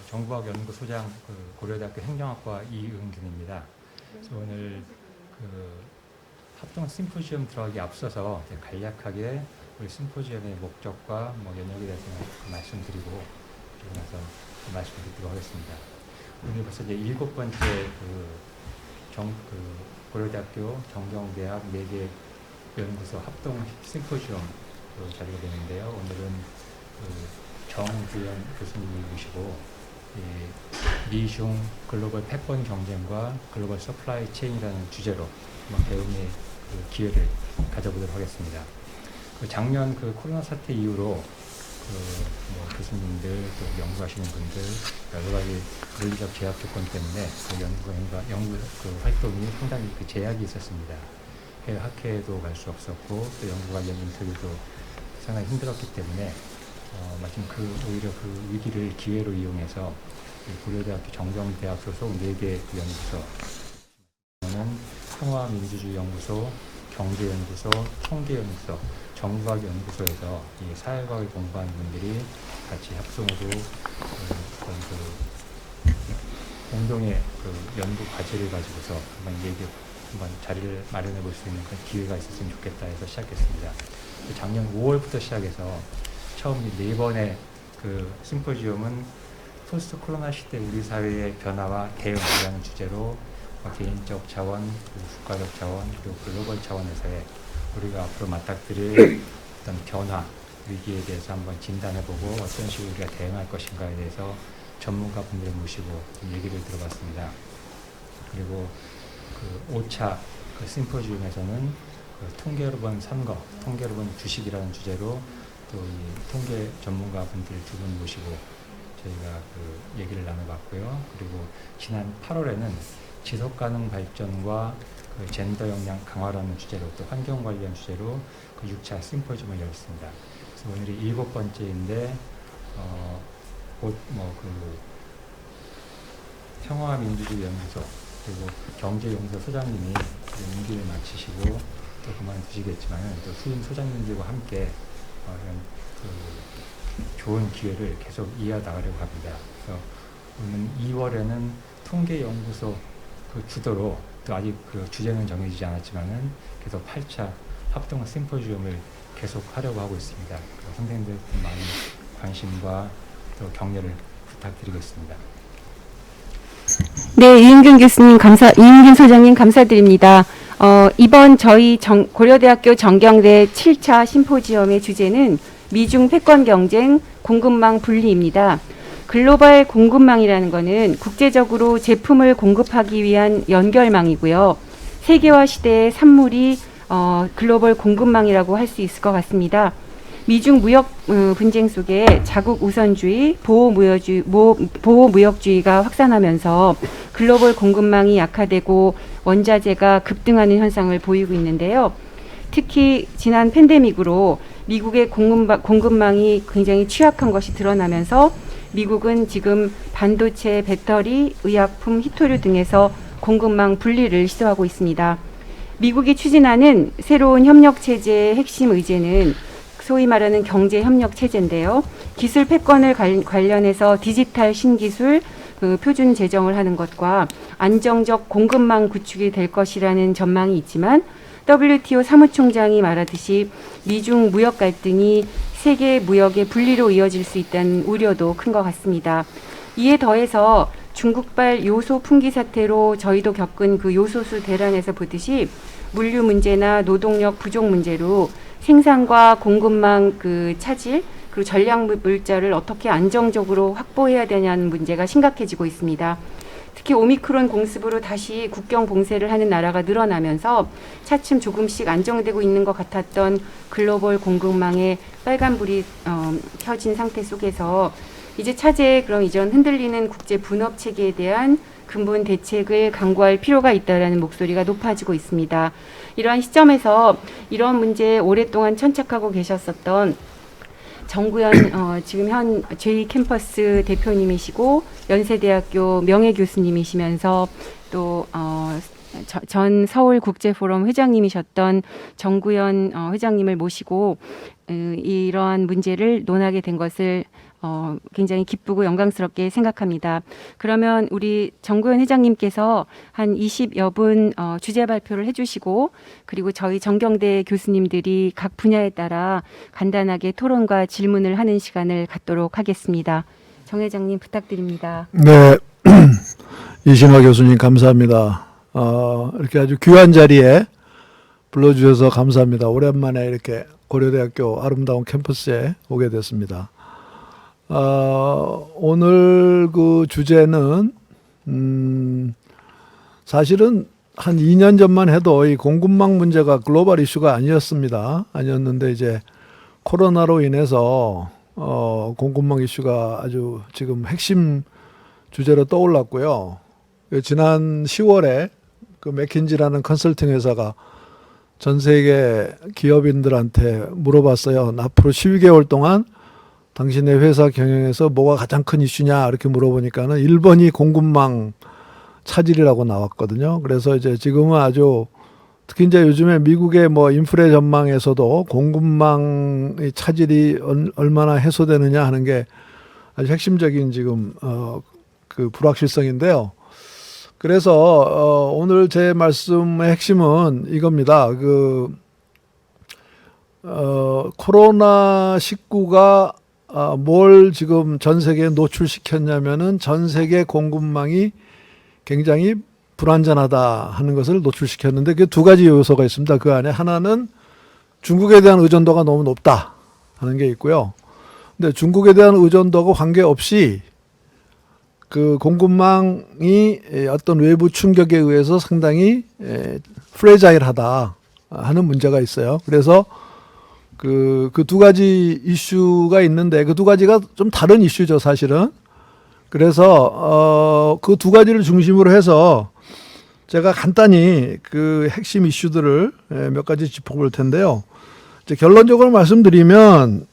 정부학연구소장 고려대학교 행정학과 이은균입니다. 그래서 오늘 합동 심포지엄 들어가기 앞서서 간략하게 우리 심포지엄의 목적과 연역에 대해서 말씀드리고 그리고 나서 말씀을 듣도록 하겠습니다. 오늘 벌써 이제 7번째 고려대학교 정경대학 4개 연구소 합동 심포지엄 자리가 되는데요. 오늘은 정규현 교수님이 모시고 미중 글로벌 패권 경쟁과 글로벌 서플라이 체인이라는 주제로 배움의 기회를 가져보도록 하겠습니다. 작년 코로나 사태 이후로 교수님들 또 연구하시는 분들 여러 가지 물리적 제약 조건 때문에 연구 활동이 상당히 제약이 있었습니다. 해외 학회에도 갈 수 없었고 또 연구 관련 인터뷰도 상당히 힘들었기 때문에 마침 오히려 그 위기를 기회로 이용해서 고려대학교 정경대학 소속 4개 연구소는 평화민주주의연구소, 경제연구소, 통계연구소, 정부학연구소에서 이 사회과학을 공부하는 분들이 같이 합동으로 공동의 연구 과제를 가지고서 한번 자리를 마련해 볼 수 있는 그런 기회가 있었으면 좋겠다 해서 시작했습니다. 작년 5월부터 시작해서 처음 4번의 심포지엄은 포스트 코로나 시대 우리 사회의 변화와 대응이라는 주제로 개인적 차원, 국가적 차원, 그리고 글로벌 차원에서의 우리가 앞으로 맞닥뜨릴 어떤 변화, 위기에 대해서 한번 진단해보고 어떤 식으로 우리가 대응할 것인가에 대해서 전문가분들을 모시고 좀 얘기를 들어봤습니다. 그리고 5차 심포지움에서는 통계로 본 선거, 통계로 본 주식이라는 주제로 또 이 통계 전문가분들 2분 모시고 저희가 얘기를 나눠봤고요. 그리고 지난 8월에는 지속가능 발전과 젠더 역량 강화라는 주제로 또 환경 관련 주제로 6차 심포지움을 열었습니다. 그래서 오늘이 7번째인데 곧 평화민주주의연구소 그리고 경제연구소 소장님이 임기를 마치시고 또 그만두시겠지만 또 후임 소장님들과 함께 이런 좋은 기회를 계속 이어나가려고 합니다. 그래서 오늘 2월에는 통계연구소 주도로 또 아직 주제는 정해지지 않았지만은 계속 8차 합동 심포지엄을 계속 하려고 하고 있습니다. 선생님들 많은 관심과 또 격려를 부탁드리겠습니다. 네, 이은균 교수님 이은균 소장님 감사드립니다. 이번 저희 고려대학교 정경대 7차 심포지엄의 주제는 미중 패권 경쟁, 공급망 분리입니다. 글로벌 공급망이라는 것은 국제적으로 제품을 공급하기 위한 연결망이고요. 세계화 시대의 산물이 글로벌 공급망이라고 할 수 있을 것 같습니다. 미중 무역 분쟁 속에 자국 우선주의, 보호무역주의가 확산하면서 글로벌 공급망이 약화되고 원자재가 급등하는 현상을 보이고 있는데요. 특히 지난 팬데믹으로 미국의 공급망이 굉장히 취약한 것이 드러나면서 미국은 지금 반도체, 배터리, 의약품, 히토류 등에서 공급망 분리를 시도하고 있습니다. 미국이 추진하는 새로운 협력체제의 핵심 의제는 소위 말하는 경제협력체제인데요. 기술 패권을 관련해서 디지털 신기술 표준 제정을 하는 것과 안정적 공급망 구축이 될 것이라는 전망이 있지만 WTO 사무총장이 말하듯이 미중 무역 갈등이 세계 무역의 분리로 이어질 수 있다는 우려도 큰 것 같습니다. 이에 더해서 중국발 요소 품귀 사태로 저희도 겪은 요소수 대란에서 보듯이 물류 문제나 노동력 부족 문제로 생산과 공급망 차질 그리고 전략 물자를 어떻게 안정적으로 확보해야 되냐는 문제가 심각해지고 있습니다. 특히 오미크론 공습으로 다시 국경 봉쇄를 하는 나라가 늘어나면서 차츰 조금씩 안정되고 있는 것 같았던 글로벌 공급망에 빨간불이 켜진 상태 속에서 이제 차제의 그런 이전 흔들리는 국제 분업 체계에 대한 근본 대책을 강구할 필요가 있다라는 목소리가 높아지고 있습니다. 이러한 시점에서 이런 문제에 오랫동안 천착하고 계셨었던 정구현 지금 현 제2캠퍼스 대표님이시고 연세대학교 명예교수님이시면서 또 전 서울국제포럼 회장님이셨던 정구현 회장님을 모시고 이러한 문제를 논하게 된 것을 굉장히 기쁘고 영광스럽게 생각합니다. 그러면 우리 정구현 회장님께서 한 20여 분 주제 발표를 해주시고 그리고 저희 정경대 교수님들이 각 분야에 따라 간단하게 토론과 질문을 하는 시간을 갖도록 하겠습니다. 정 회장님 부탁드립니다. 네, 이신화 교수님 감사합니다. 이렇게 아주 귀한 자리에 불러주셔서 감사합니다. 오랜만에 이렇게 고려대학교 아름다운 캠퍼스에 오게 됐습니다. 오늘 그 주제는 사실은 한 2년 전만 해도 이 공급망 문제가 글로벌 이슈가 아니었는데 이제 코로나로 인해서 공급망 이슈가 아주 지금 핵심 주제로 떠올랐고요. 지난 10월에 그 맥킨지라는 컨설팅 회사가 전 세계 기업인들한테 물어봤어요. 앞으로 12개월 동안 당신의 회사 경영에서 뭐가 가장 큰 이슈냐 이렇게 물어보니까는 1번이 공급망 차질이라고 나왔거든요. 그래서 이제 지금은 아주 특히 이제 요즘에 미국의 뭐 인플레 전망에서도 공급망의 차질이 얼마나 해소되느냐 하는 게 아주 핵심적인 지금 그 불확실성인데요. 그래서 오늘 제 말씀의 핵심은 이겁니다. 코로나19가 뭘 지금 전 세계에 노출시켰냐면은 전 세계 공급망이 굉장히 불안전하다 하는 것을 노출시켰는데 그 두 가지 요소가 있습니다. 그 안에 하나는 중국에 대한 의존도가 너무 높다 하는 게 있고요. 근데 중국에 대한 의존도가 관계없이 그 공급망이 어떤 외부 충격에 의해서 상당히 프레자일하다 하는 문제가 있어요. 그래서 그 두 가지 이슈가 있는데 그 두 가지가 좀 다른 이슈죠, 사실은. 그래서 그 두 가지를 중심으로 해서 제가 간단히 그 핵심 이슈들을 몇 가지 짚어볼 텐데요. 이제 결론적으로 말씀드리면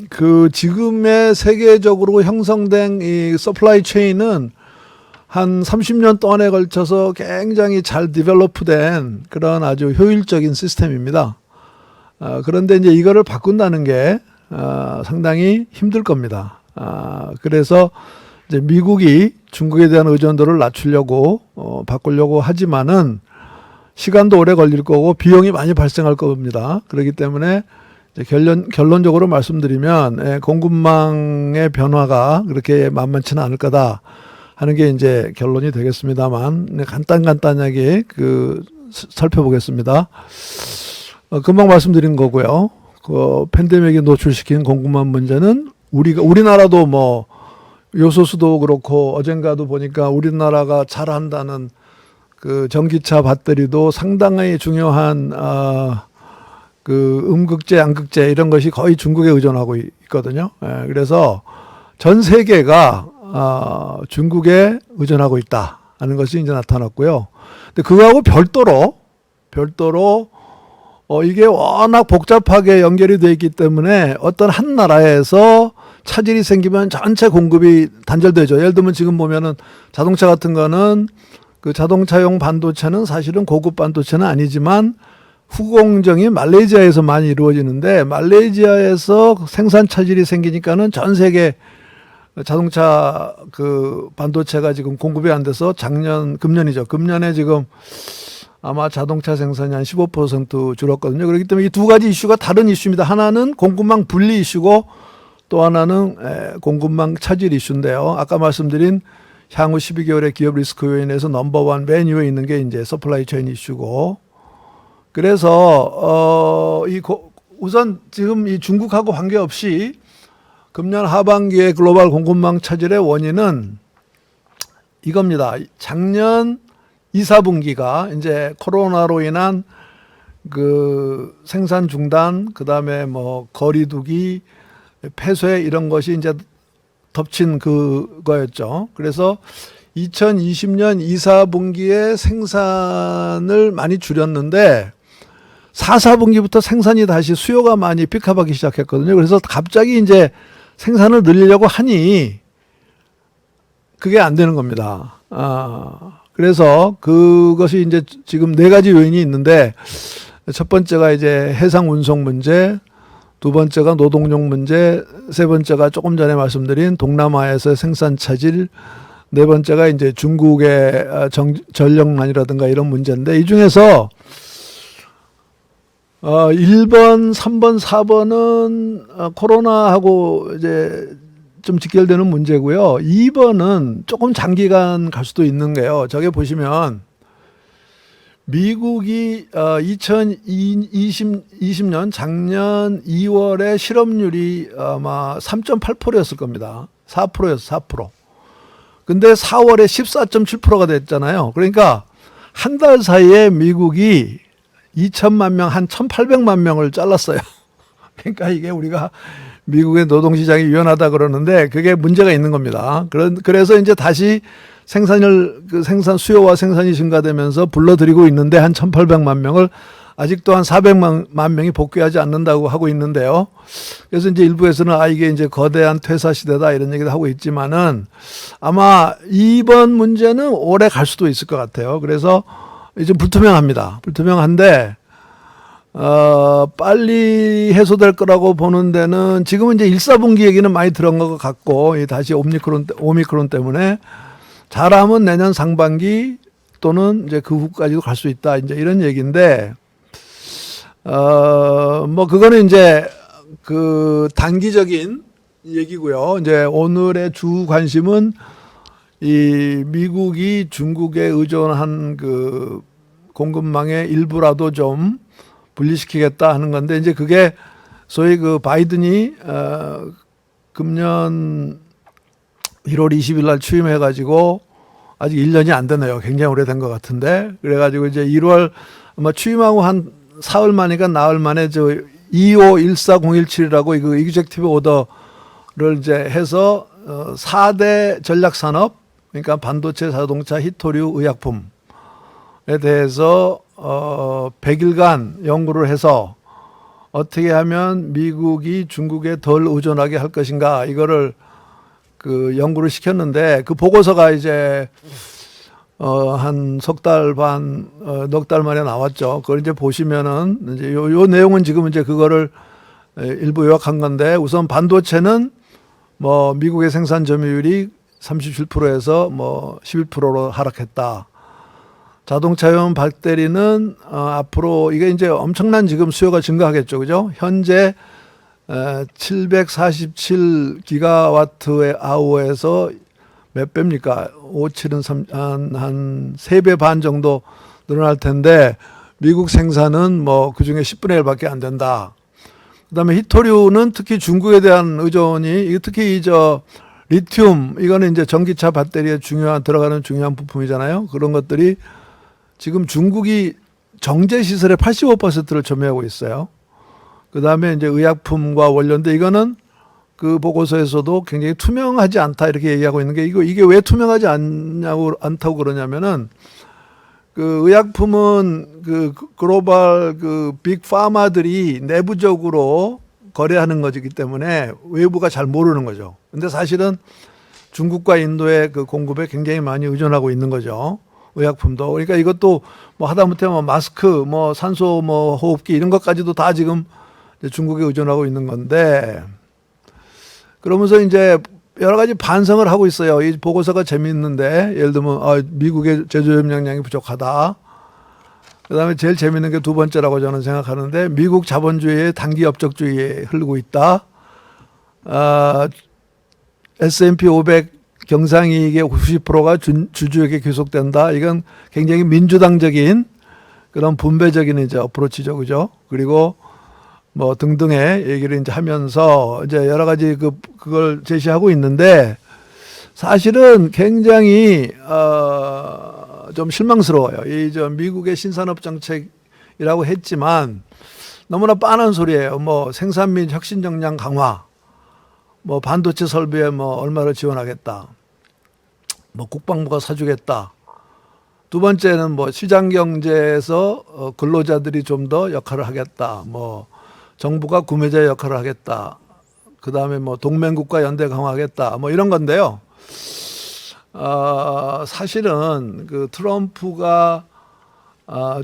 그 지금의 세계적으로 형성된 이 서플라이 체인은 한 30년 동안에 걸쳐서 굉장히 잘 디벨로프된 그런 아주 효율적인 시스템입니다. 그런데 이제 이거를 바꾼다는 게 상당히 힘들 겁니다. 그래서 이제 미국이 중국에 대한 의존도를 낮추려고 바꾸려고 하지만은 시간도 오래 걸릴 거고 비용이 많이 발생할 겁니다. 그렇기 때문에 이제 결론적으로 말씀드리면 공급망의 변화가 그렇게 만만치는 않을 거다 하는 게 이제 결론이 되겠습니다만 간단하게 살펴보겠습니다. 금방 말씀드린 거고요. 그 팬데믹에 노출시킨 공급망 문제는 우리나라도 뭐 요소수도 그렇고 어젠가도 보니까 우리나라가 잘한다는 그 전기차 배터리도 상당히 중요한 그 음극재, 양극재 이런 것이 거의 중국에 의존하고 있거든요. 그래서 전 세계가 중국에 의존하고 있다 하는 것이 이제 나타났고요. 근데 그거하고 별도로 이게 워낙 복잡하게 연결이 되어 있기 때문에 어떤 한 나라에서 차질이 생기면 전체 공급이 단절되죠. 예를 들면 지금 보면은 자동차 같은 거는 그 자동차용 반도체는 사실은 고급 반도체는 아니지만 후공정이 말레이시아에서 많이 이루어지는데 말레이시아에서 생산 차질이 생기니까는 전 세계 자동차 그 반도체가 지금 공급이 안 돼서 금년에 지금 아마 자동차 생산이 한 15% 줄었거든요. 그렇기 때문에 이 두 가지 이슈가 다른 이슈입니다. 하나는 공급망 분리 이슈고 또 하나는 공급망 차질 이슈인데요. 아까 말씀드린 향후 12개월의 기업 리스크 요인에서 넘버원 맨 위에 있는 게 이제 서플라이 체인 이슈고 그래서 우선 지금 이 중국하고 관계없이 금년 하반기에 글로벌 공급망 차질의 원인은 이겁니다. 작년 2, 4분기가 이제 코로나로 인한 그 생산 중단, 그 다음에 뭐 거리두기, 폐쇄 이런 것이 이제 덮친 그거였죠. 그래서 2020년 2, 4분기에 생산을 많이 줄였는데 4, 4분기부터 생산이 다시 수요가 많이 픽업하기 시작했거든요. 그래서 갑자기 이제 생산을 늘리려고 하니 그게 안 되는 겁니다. 그래서 그것이 이제 지금 네 가지 요인이 있는데 첫 번째가 이제 해상 운송 문제, 두 번째가 노동력 문제, 세 번째가 조금 전에 말씀드린 동남아에서 생산 차질, 네 번째가 이제 중국의 전력난이라든가 이런 문제인데 이 중에서 1번, 3번, 4번은 코로나하고 이제 좀 직결되는 문제고요. 2번은 조금 장기간 갈 수도 있는 게요. 저게 보시면 미국이 2020년 작년 2월에 실업률이 아마 3.8%였을 겁니다. 4%였어, 4%. 근데 4월에 14.7%가 됐잖아요. 그러니까 한 달 사이에 미국이 2천만 명, 한 1,800만 명을 잘랐어요. 그러니까 이게 우리가 미국의 노동시장이 유연하다 그러는데 그게 문제가 있는 겁니다. 그래서 이제 다시 생산 수요와 생산이 증가되면서 불러들이고 있는데 한 1,800만 명을 아직도 한 400만 명이 복귀하지 않는다고 하고 있는데요. 그래서 이제 일부에서는 이게 이제 거대한 퇴사 시대다 이런 얘기도 하고 있지만은 아마 이번 문제는 오래 갈 수도 있을 것 같아요. 그래서 이제 불투명합니다. 불투명한데 빨리 해소될 거라고 보는 데는 지금은 이제 1, 4분기 얘기는 많이 들은 것 같고 다시 오미크론 때문에 잘하면 내년 상반기 또는 이제 그 후까지도 갈 수 있다. 이제 이런 얘기인데 뭐 그거는 이제 그 단기적인 얘기고요. 이제 오늘의 주 관심은 이 미국이 중국에 의존한 그 공급망의 일부라도 좀 분리시키겠다 하는 건데 이제 그게 소위 그 바이든이 금년 1월 20일 날 취임해 가지고 아직 1년이 안 되네요. 굉장히 오래된 것 같은데 그래 가지고 이제 1월 아마 취임하고 한 사흘 만이니까 나흘 만에 저 2514-017이라고 그 이그젝티브 오더를 이제 해서 4대 전략 산업 그러니까 반도체, 자동차, 히토류, 의약품에 대해서 100일간 연구를 해서 어떻게 하면 미국이 중국에 덜 의존하게 할 것인가 이거를 그 연구를 시켰는데 그 보고서가 이제 한 석 달 반, 넉 달 만에 나왔죠. 그걸 이제 보시면은 이제 요 내용은 지금 이제 그거를 일부 요약한 건데 우선 반도체는 뭐 미국의 생산 점유율이 37%에서 뭐 11%로 하락했다. 자동차용 배터리는 앞으로 이게 이제 엄청난 지금 수요가 증가하겠죠. 그죠? 현재 747기가와트 아워에서 몇 배입니까? 57은 한 3배 반 정도 늘어날 텐데 미국 생산은 뭐 그중에 10분의 1밖에 안 된다. 그다음에 히토류는 특히 중국에 대한 의존이 특히 리튬 이거는 이제 전기차 배터리에 들어가는 중요한 부품이잖아요. 그런 것들이 지금 중국이 정제 시설의 85%를 점유하고 있어요. 그다음에 이제 의약품과 원료인데 이거는 그 보고서에서도 굉장히 투명하지 않다 이렇게 얘기하고 있는 게 이게 왜 투명하지 않다고 그러냐면은 그 의약품은 그 글로벌 그 빅 파마들이 내부적으로 거래하는 거기 때문에 외부가 잘 모르는 거죠. 근데 사실은 중국과 인도의 그 공급에 굉장히 많이 의존하고 있는 거죠. 의약품도. 그러니까 이것도 뭐 하다못해 뭐 마스크, 뭐 산소 뭐 호흡기 이런 것까지도 다 지금 중국에 의존하고 있는 건데 그러면서 이제 여러 가지 반성을 하고 있어요. 이 보고서가 재미있는데 예를 들면 미국의 제조 역량이 부족하다. 그다음에 제일 재미있는 게 두 번째라고 저는 생각하는데 미국 자본주의의 단기 업적주의에 흐르고 있다. S&P 500 경상이익의 90%가 주주에게 귀속된다. 이건 굉장히 민주당적인 그런 분배적인 이제 어프로치죠, 그죠? 그리고 뭐 등등의 얘기를 이제 하면서 이제 여러 가지 그걸 제시하고 있는데 사실은 굉장히 좀 실망스러워요. 이 미국의 신산업 정책이라고 했지만 너무나 빤한 소리예요. 뭐 생산 및 혁신 역량 강화, 뭐 반도체 설비에 뭐 얼마를 지원하겠다, 뭐 국방부가 사주겠다. 두 번째는 뭐 시장 경제에서 근로자들이 좀 더 역할을 하겠다. 뭐 정부가 구매자 역할을 하겠다. 그 다음에 뭐 동맹국가 연대 강화하겠다. 뭐 이런 건데요. 사실은 그 트럼프가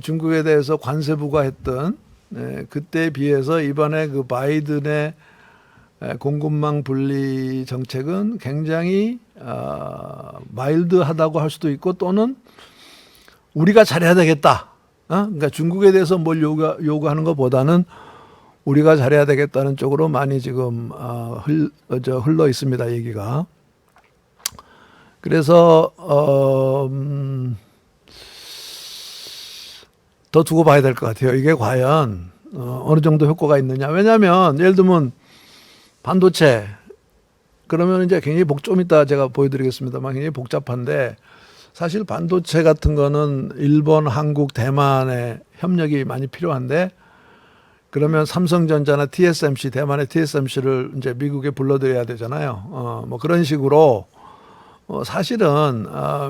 중국에 대해서 관세 부과했던 그때에 비해서 이번에 그 바이든의 공급망 분리 정책은 굉장히 마일드하다고 할 수도 있고 또는 우리가 잘해야 되겠다. 그러니까 중국에 대해서 뭘 요구하는 것보다는 우리가 잘해야 되겠다는 쪽으로 많이 지금 흘러 있습니다. 얘기가. 그래서 더 두고 봐야 될 것 같아요. 이게 과연 어느 정도 효과가 있느냐. 왜냐하면 예를 들면 반도체 그러면 이제 굉장히 좀 이따 제가 보여드리겠습니다만 굉장히 복잡한데 사실 반도체 같은 거는 일본, 한국, 대만의 협력이 많이 필요한데 그러면 삼성전자나 TSMC, 대만의 TSMC를 이제 미국에 불러들여야 되잖아요. 뭐 그런 식으로 사실은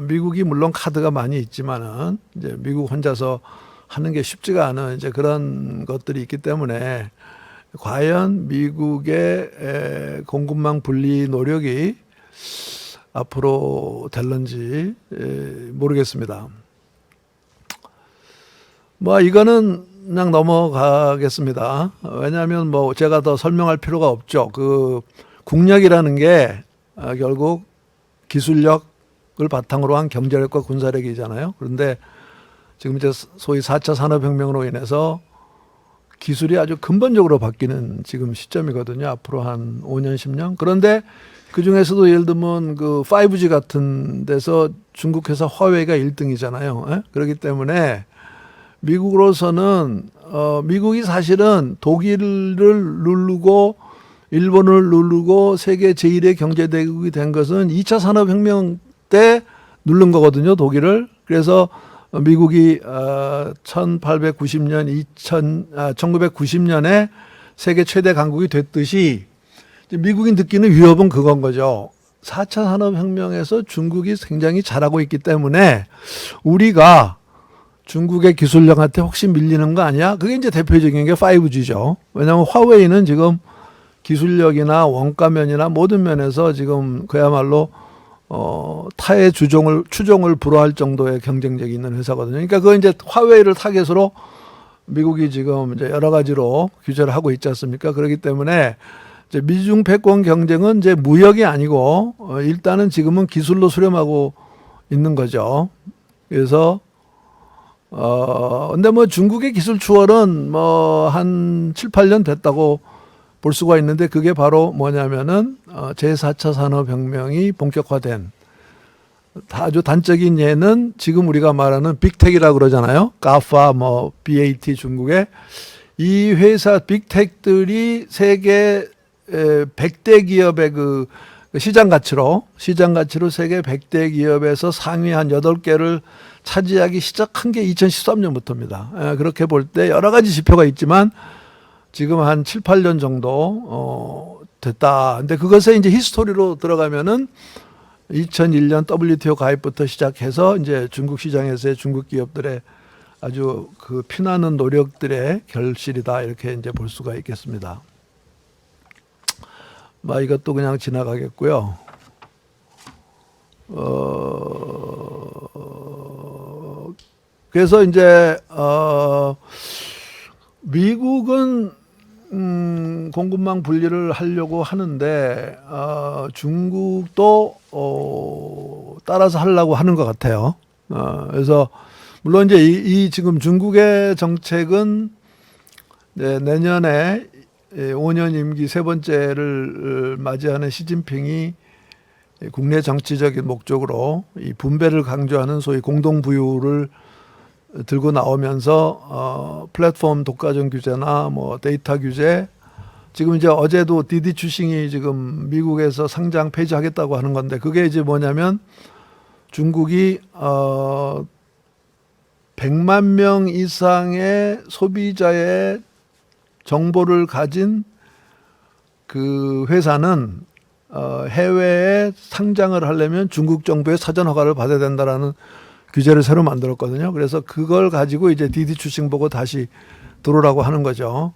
미국이 물론 카드가 많이 있지만은 이제 미국 혼자서 하는 게 쉽지가 않은 이제 그런 것들이 있기 때문에 과연 미국의 공급망 분리 노력이 앞으로 될런지 모르겠습니다. 뭐 이거는 그냥 넘어가겠습니다. 왜냐하면 뭐 제가 더 설명할 필요가 없죠. 그 국력이라는 게 결국 기술력을 바탕으로 한 경제력과 군사력이잖아요. 그런데 지금 이제 소위 4차 산업혁명으로 인해서 기술이 아주 근본적으로 바뀌는 지금 시점이거든요. 앞으로 한 5년, 10년. 그런데 그 중에서도 예를 들면 그 5G 같은 데서 중국 회사 화웨이가 1등이잖아요. 그렇기 때문에 미국으로서는 미국이 사실은 독일을 누르고 일본을 누르고 세계 제1의 경제대국이 된 것은 2차 산업혁명 때 누른 거거든요. 독일을. 그래서 미국이 1890년, 1990년에 세계 최대 강국이 됐듯이 미국이 느끼는 위협은 그건 거죠. 4차 산업혁명에서 중국이 굉장히 잘하고 있기 때문에 우리가 중국의 기술력한테 혹시 밀리는 거 아니야? 그게 이제 대표적인 게 5G죠. 왜냐하면 화웨이는 지금 기술력이나 원가면이나 모든 면에서 지금 그야말로 타의 추종을 불허할 정도의 경쟁력이 있는 회사거든요. 그러니까 그거 이제 화웨이를 타겟으로 미국이 지금 이제 여러 가지로 규제를 하고 있지 않습니까? 그렇기 때문에 이제 미중 패권 경쟁은 이제 무역이 아니고 일단은 지금은 기술로 수렴하고 있는 거죠. 그래서 근데 뭐 중국의 기술 추월은 뭐 한 7, 8년 됐다고 볼 수가 있는데 그게 바로 뭐냐면은 제4차 산업혁명이 본격화된 아주 단적인 예는 지금 우리가 말하는 빅텍이라고 그러잖아요. 가파, 뭐 BAT 중국의 이 회사 빅텍들이 세계 100대 기업의 그 시장 가치로 세계 100대 기업에서 상위 한 8개를 차지하기 시작한 게 2013년부터입니다. 그렇게 볼 때 여러 가지 지표가 있지만 지금 한 7, 8년 정도 됐다. 근데 그것에 이제 히스토리로 들어가면은 2001년 WTO 가입부터 시작해서 이제 중국 시장에서의 중국 기업들의 아주 그 피나는 노력들의 결실이다. 이렇게 이제 볼 수가 있겠습니다. 뭐 이것도 그냥 지나가겠고요. 그래서 이제 미국은 공급망 분리를 하려고 하는데 중국도 따라서 하려고 하는 것 같아요. 그래서 물론 이제 이 지금 중국의 정책은 내년에 5년 임기 세 번째를 맞이하는 시진핑이 국내 정치적인 목적으로 이 분배를 강조하는 소위 공동부유를 들고 나오면서 플랫폼 독과점 규제나 뭐 데이터 규제, 지금 이제 어제도 디디 추싱이 지금 미국에서 상장 폐지하겠다고 하는 건데 그게 이제 뭐냐면 중국이 100만 명 이상의 소비자의 정보를 가진 그 회사는 해외에 상장을 하려면 중국 정부의 사전 허가를 받아야 된다라는 규제를 새로 만들었거든요. 그래서 그걸 가지고 이제 디디 추싱 보고 다시 들어오라고 하는 거죠.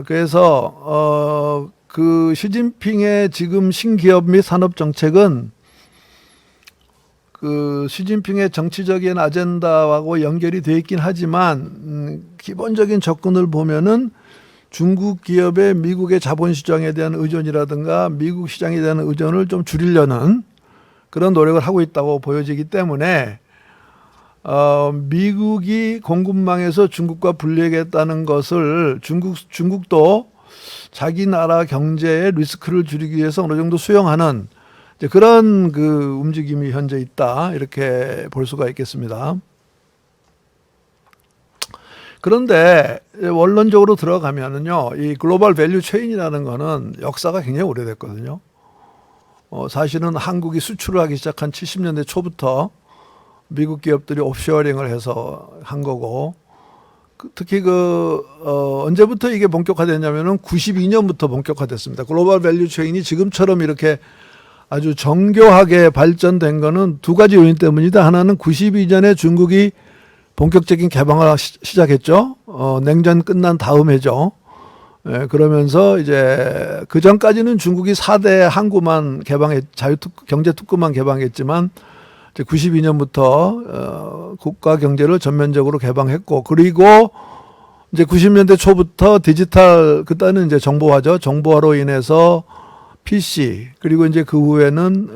그래서 그 시진핑의 지금 신기업 및 산업 정책은 그 시진핑의 정치적인 아젠다하고 연결이 돼 있긴 하지만 기본적인 접근을 보면은 중국 기업의 미국의 자본 시장에 대한 의존이라든가 미국 시장에 대한 의존을 좀 줄이려는 그런 노력을 하고 있다고 보여지기 때문에 미국이 공급망에서 중국과 분리하겠다는 것을 중국도 자기 나라 경제의 리스크를 줄이기 위해서 어느 정도 수용하는 이제 그런 그 움직임이 현재 있다 이렇게 볼 수가 있겠습니다. 그런데 원론적으로 들어가면은요, 이 글로벌 밸류 체인이라는 거는 역사가 굉장히 오래됐거든요. 사실은 한국이 수출을 하기 시작한 70년대 초부터 미국 기업들이 옵쇼어링을 해서 한 거고, 특히 언제부터 이게 본격화됐냐면은 92년부터 본격화됐습니다. 글로벌 밸류 체인이 지금처럼 이렇게 아주 정교하게 발전된 거는 두 가지 요인 때문이다. 하나는 92년에 중국이 본격적인 개방을 시작했죠. 냉전 끝난 다음 해죠. 예, 그러면서 이제 그 전까지는 중국이 4대 항구만 경제 특구만 개방했지만 이제 92년부터 국가 경제를 전면적으로 개방했고, 그리고 이제 90년대 초부터 디지털, 그때는 이제 정보화죠. 정보화로 인해서 PC, 그리고 이제 그 후에는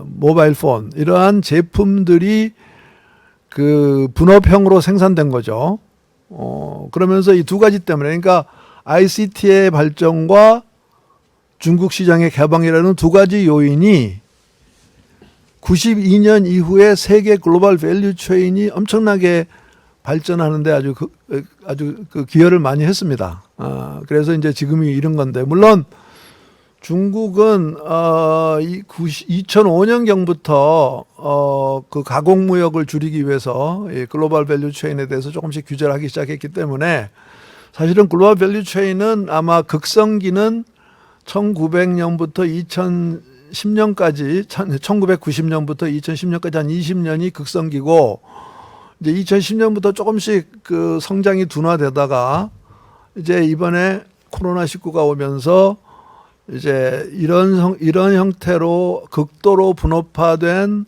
모바일 폰, 이러한 제품들이 그 분업형으로 생산된 거죠. 그러면서 이 두 가지 때문에, 그러니까 ICT의 발전과 중국 시장의 개방이라는 두 가지 요인이 92년 이후에 세계 글로벌 밸류 체인이 엄청나게 발전하는데 아주 기여를 많이 했습니다. 그래서 이제 지금이 이런 건데, 물론 중국은 2005년경부터 그 가공무역을 줄이기 위해서 이 글로벌 밸류 체인에 대해서 조금씩 규제를 하기 시작했기 때문에, 사실은 글로벌 밸류 체인은 아마 극성기는 1900년부터 2010년까지 1990년부터 2010년까지 한 20년이 극성기고, 이제 2010년부터 조금씩 그 성장이 둔화되다가 이제 이번에 코로나19가 오면서 이제 이런 형태로 극도로 분업화된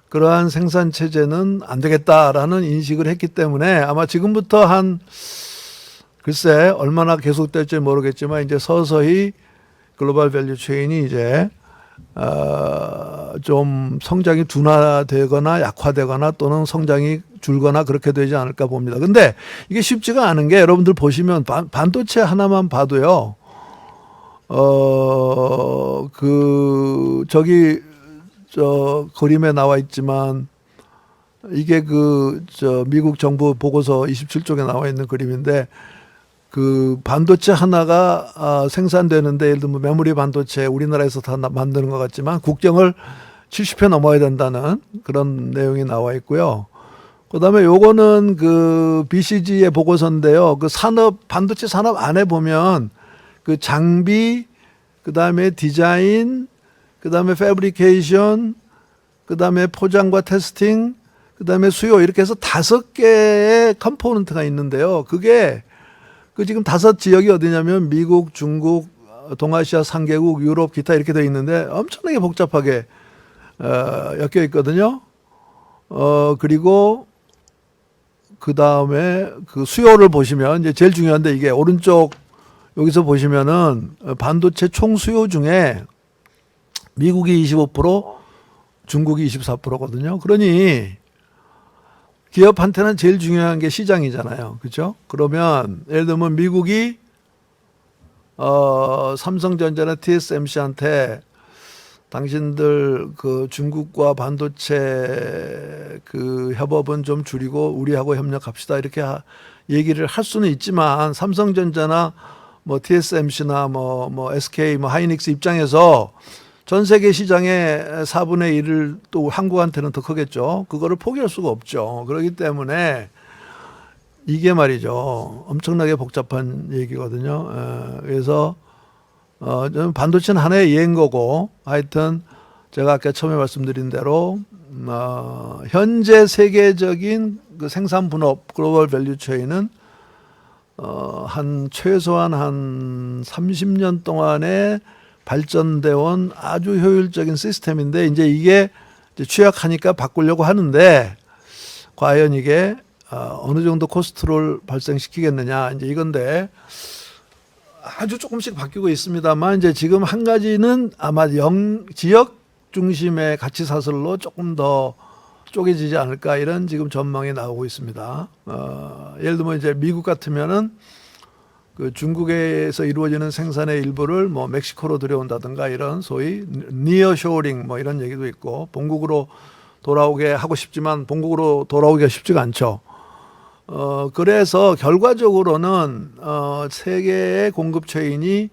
그러한 생산 체제는 안 되겠다라는 인식을 했기 때문에, 아마 지금부터 글쎄 얼마나 계속될지 모르겠지만 이제 서서히 글로벌 밸류 체인이 이제 좀 성장이 둔화되거나 약화되거나 또는 성장이 줄거나 그렇게 되지 않을까 봅니다. 근데 이게 쉽지가 않은 게, 여러분들 보시면 반도체 하나만 봐도요, 그림에 나와 있지만 이게 미국 정부 보고서 27쪽에 나와 있는 그림인데, 그 반도체 하나가 생산되는데, 예를 들면 메모리 반도체 우리나라에서 다 만드는 것 같지만 국경을 70회 넘어야 된다는 그런 내용이 나와 있고요. 그다음에 요거는 그 BCG의 보고서인데요. 그 반도체 산업 안에 보면 그 장비, 그다음에 디자인, 그다음에 패브리케이션, 그다음에 포장과 테스팅, 그다음에 수요, 이렇게 해서 5개의 컴포넌트가 있는데요. 그게 지금 5 지역이 어디냐면 미국, 중국, 동아시아 3개국, 유럽, 기타 이렇게 되어 있는데 엄청나게 복잡하게 엮여 있거든요. 그리고 그 다음에 그 수요를 보시면 이제 제일 중요한데, 이게 오른쪽 여기서 보시면은 반도체 총 수요 중에 미국이 25%, 중국이 24%거든요. 그러니 기업한테는 제일 중요한 게 시장이잖아요. 그렇죠? 그러면 예를 들면 미국이 삼성전자나 TSMC한테 당신들 그 중국과 반도체 그 협업은 좀 줄이고 우리하고 협력합시다, 이렇게 얘기를 할 수는 있지만, 삼성전자나 뭐 TSMC나 뭐 SK, 하이닉스 입장에서 전 세계 시장의 4분의 1을 또 한국한테는 더 크겠죠. 그거를 포기할 수가 없죠. 그렇기 때문에 이게 말이죠, 엄청나게 복잡한 얘기거든요. 그래서 저는 반도체는 하나의 예인거고, 하여튼 제가 아까 처음에 말씀드린 대로 현재 세계적인 그 생산 분업 글로벌 밸류 체인은 최소한 한 30년 동안에 발전되어 온 아주 효율적인 시스템인데, 이제 이게 이제 취약하니까 바꾸려고 하는데 과연 이게 어느 정도 코스트를 발생시키겠느냐 이제 이건데 아주 조금씩 바뀌고 있습니다만 이제 지금 한 가지는 아마 지역 중심의 가치 사슬로 조금 더 쪼개지지 않을까 이런 지금 전망이 나오고 있습니다. 예를 들면 이제 미국 같으면은 그 중국에서 이루어지는 생산의 일부를 뭐 멕시코로 들여온다든가 이런 소위 니어쇼링 뭐 이런 얘기도 있고 본국으로 돌아오게 하고 싶지만 본국으로 돌아오기가 쉽지가 않죠. 그래서 결과적으로는 세계의 공급 체인이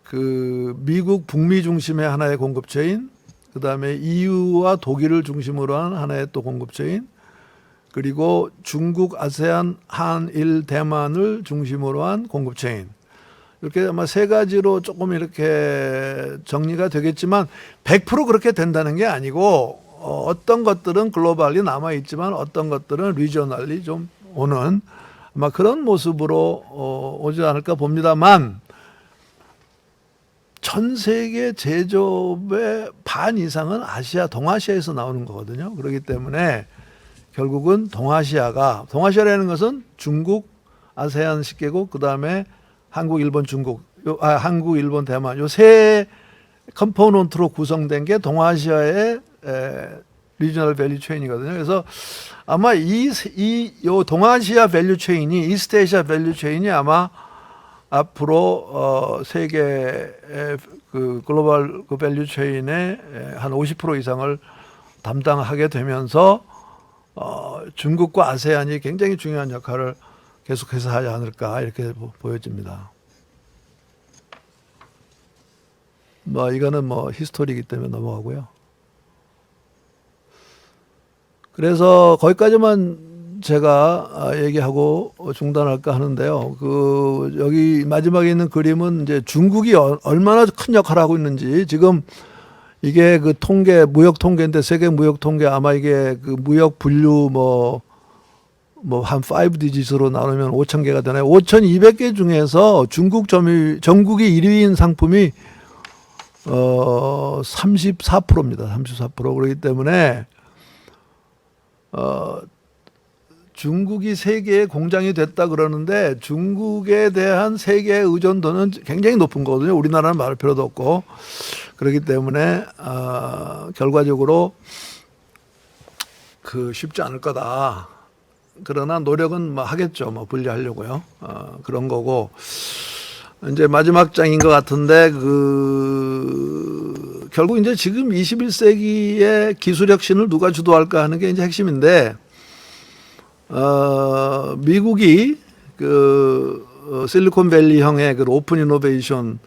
그 미국 북미 중심의 하나의 공급 체인, 그 다음에 EU와 독일을 중심으로 한 하나의 또 공급 체인, 그리고 중국, 아세안, 한일, 대만을 중심으로 한 공급 체인. 이렇게 아마 세 가지로 조금 이렇게 정리가 되겠지만 100% 그렇게 된다는 게 아니고 어떤 것들은 글로벌리 남아 있지만 어떤 것들은 리저널리 좀 오는 아마 그런 모습으로 오지 않을까 봅니다만 전 세계 제조업의 반 이상은 아시아, 동아시아에서 나오는 거거든요. 그렇기 때문에 결국은 동아시아라는 것은 중국, 아세안 10개국, 그 다음에 한국, 일본, 한국, 일본, 대만 요 세 컴포넌트로 구성된 게 동아시아의 리저널 밸류 체인이거든요. 그래서 아마 요 동아시아 밸류 체인이 이스트에이시아 밸류 체인이 아마 앞으로 세계의 그 글로벌 그 밸류 체인의 한 50% 이상을 담당하게 되면서 중국과 아세안이 굉장히 중요한 역할을 계속해서 하지 않을까 이렇게 보여집니다. 뭐 이거는 뭐 히스토리이기 때문에 넘어가고요. 그래서 거기까지만 제가 얘기하고 중단할까 하는데요. 그 여기 마지막에 있는 그림은 이제 중국이 얼마나 큰 역할을 하고 있는지 지금 이게 그 통계 무역 통계인데 세계 무역 통계 아마 이게 그 무역 분류 뭐 한 5디짓으로 나누면 5,000개가 되나요? 5,200개 중에서 전국이 1위인 상품이 34%입니다. 34%. 그렇기 때문에 중국이 세계의 공장이 됐다 그러는데 중국에 대한 세계의 의존도는 굉장히 높은 거거든요. 우리나라는 말할 필요도 없고. 그렇기 때문에 결과적으로 그 쉽지 않을 거다. 그러나 노력은 뭐 하겠죠. 뭐 분리하려고요. 그런 거고. 이제 마지막 장인 것 같은데 그 결국 이제 지금 21세기의 기술 혁신을 누가 주도할까 하는 게 이제 핵심인데 미국이 그 실리콘밸리형의 그 오픈 이노베이션을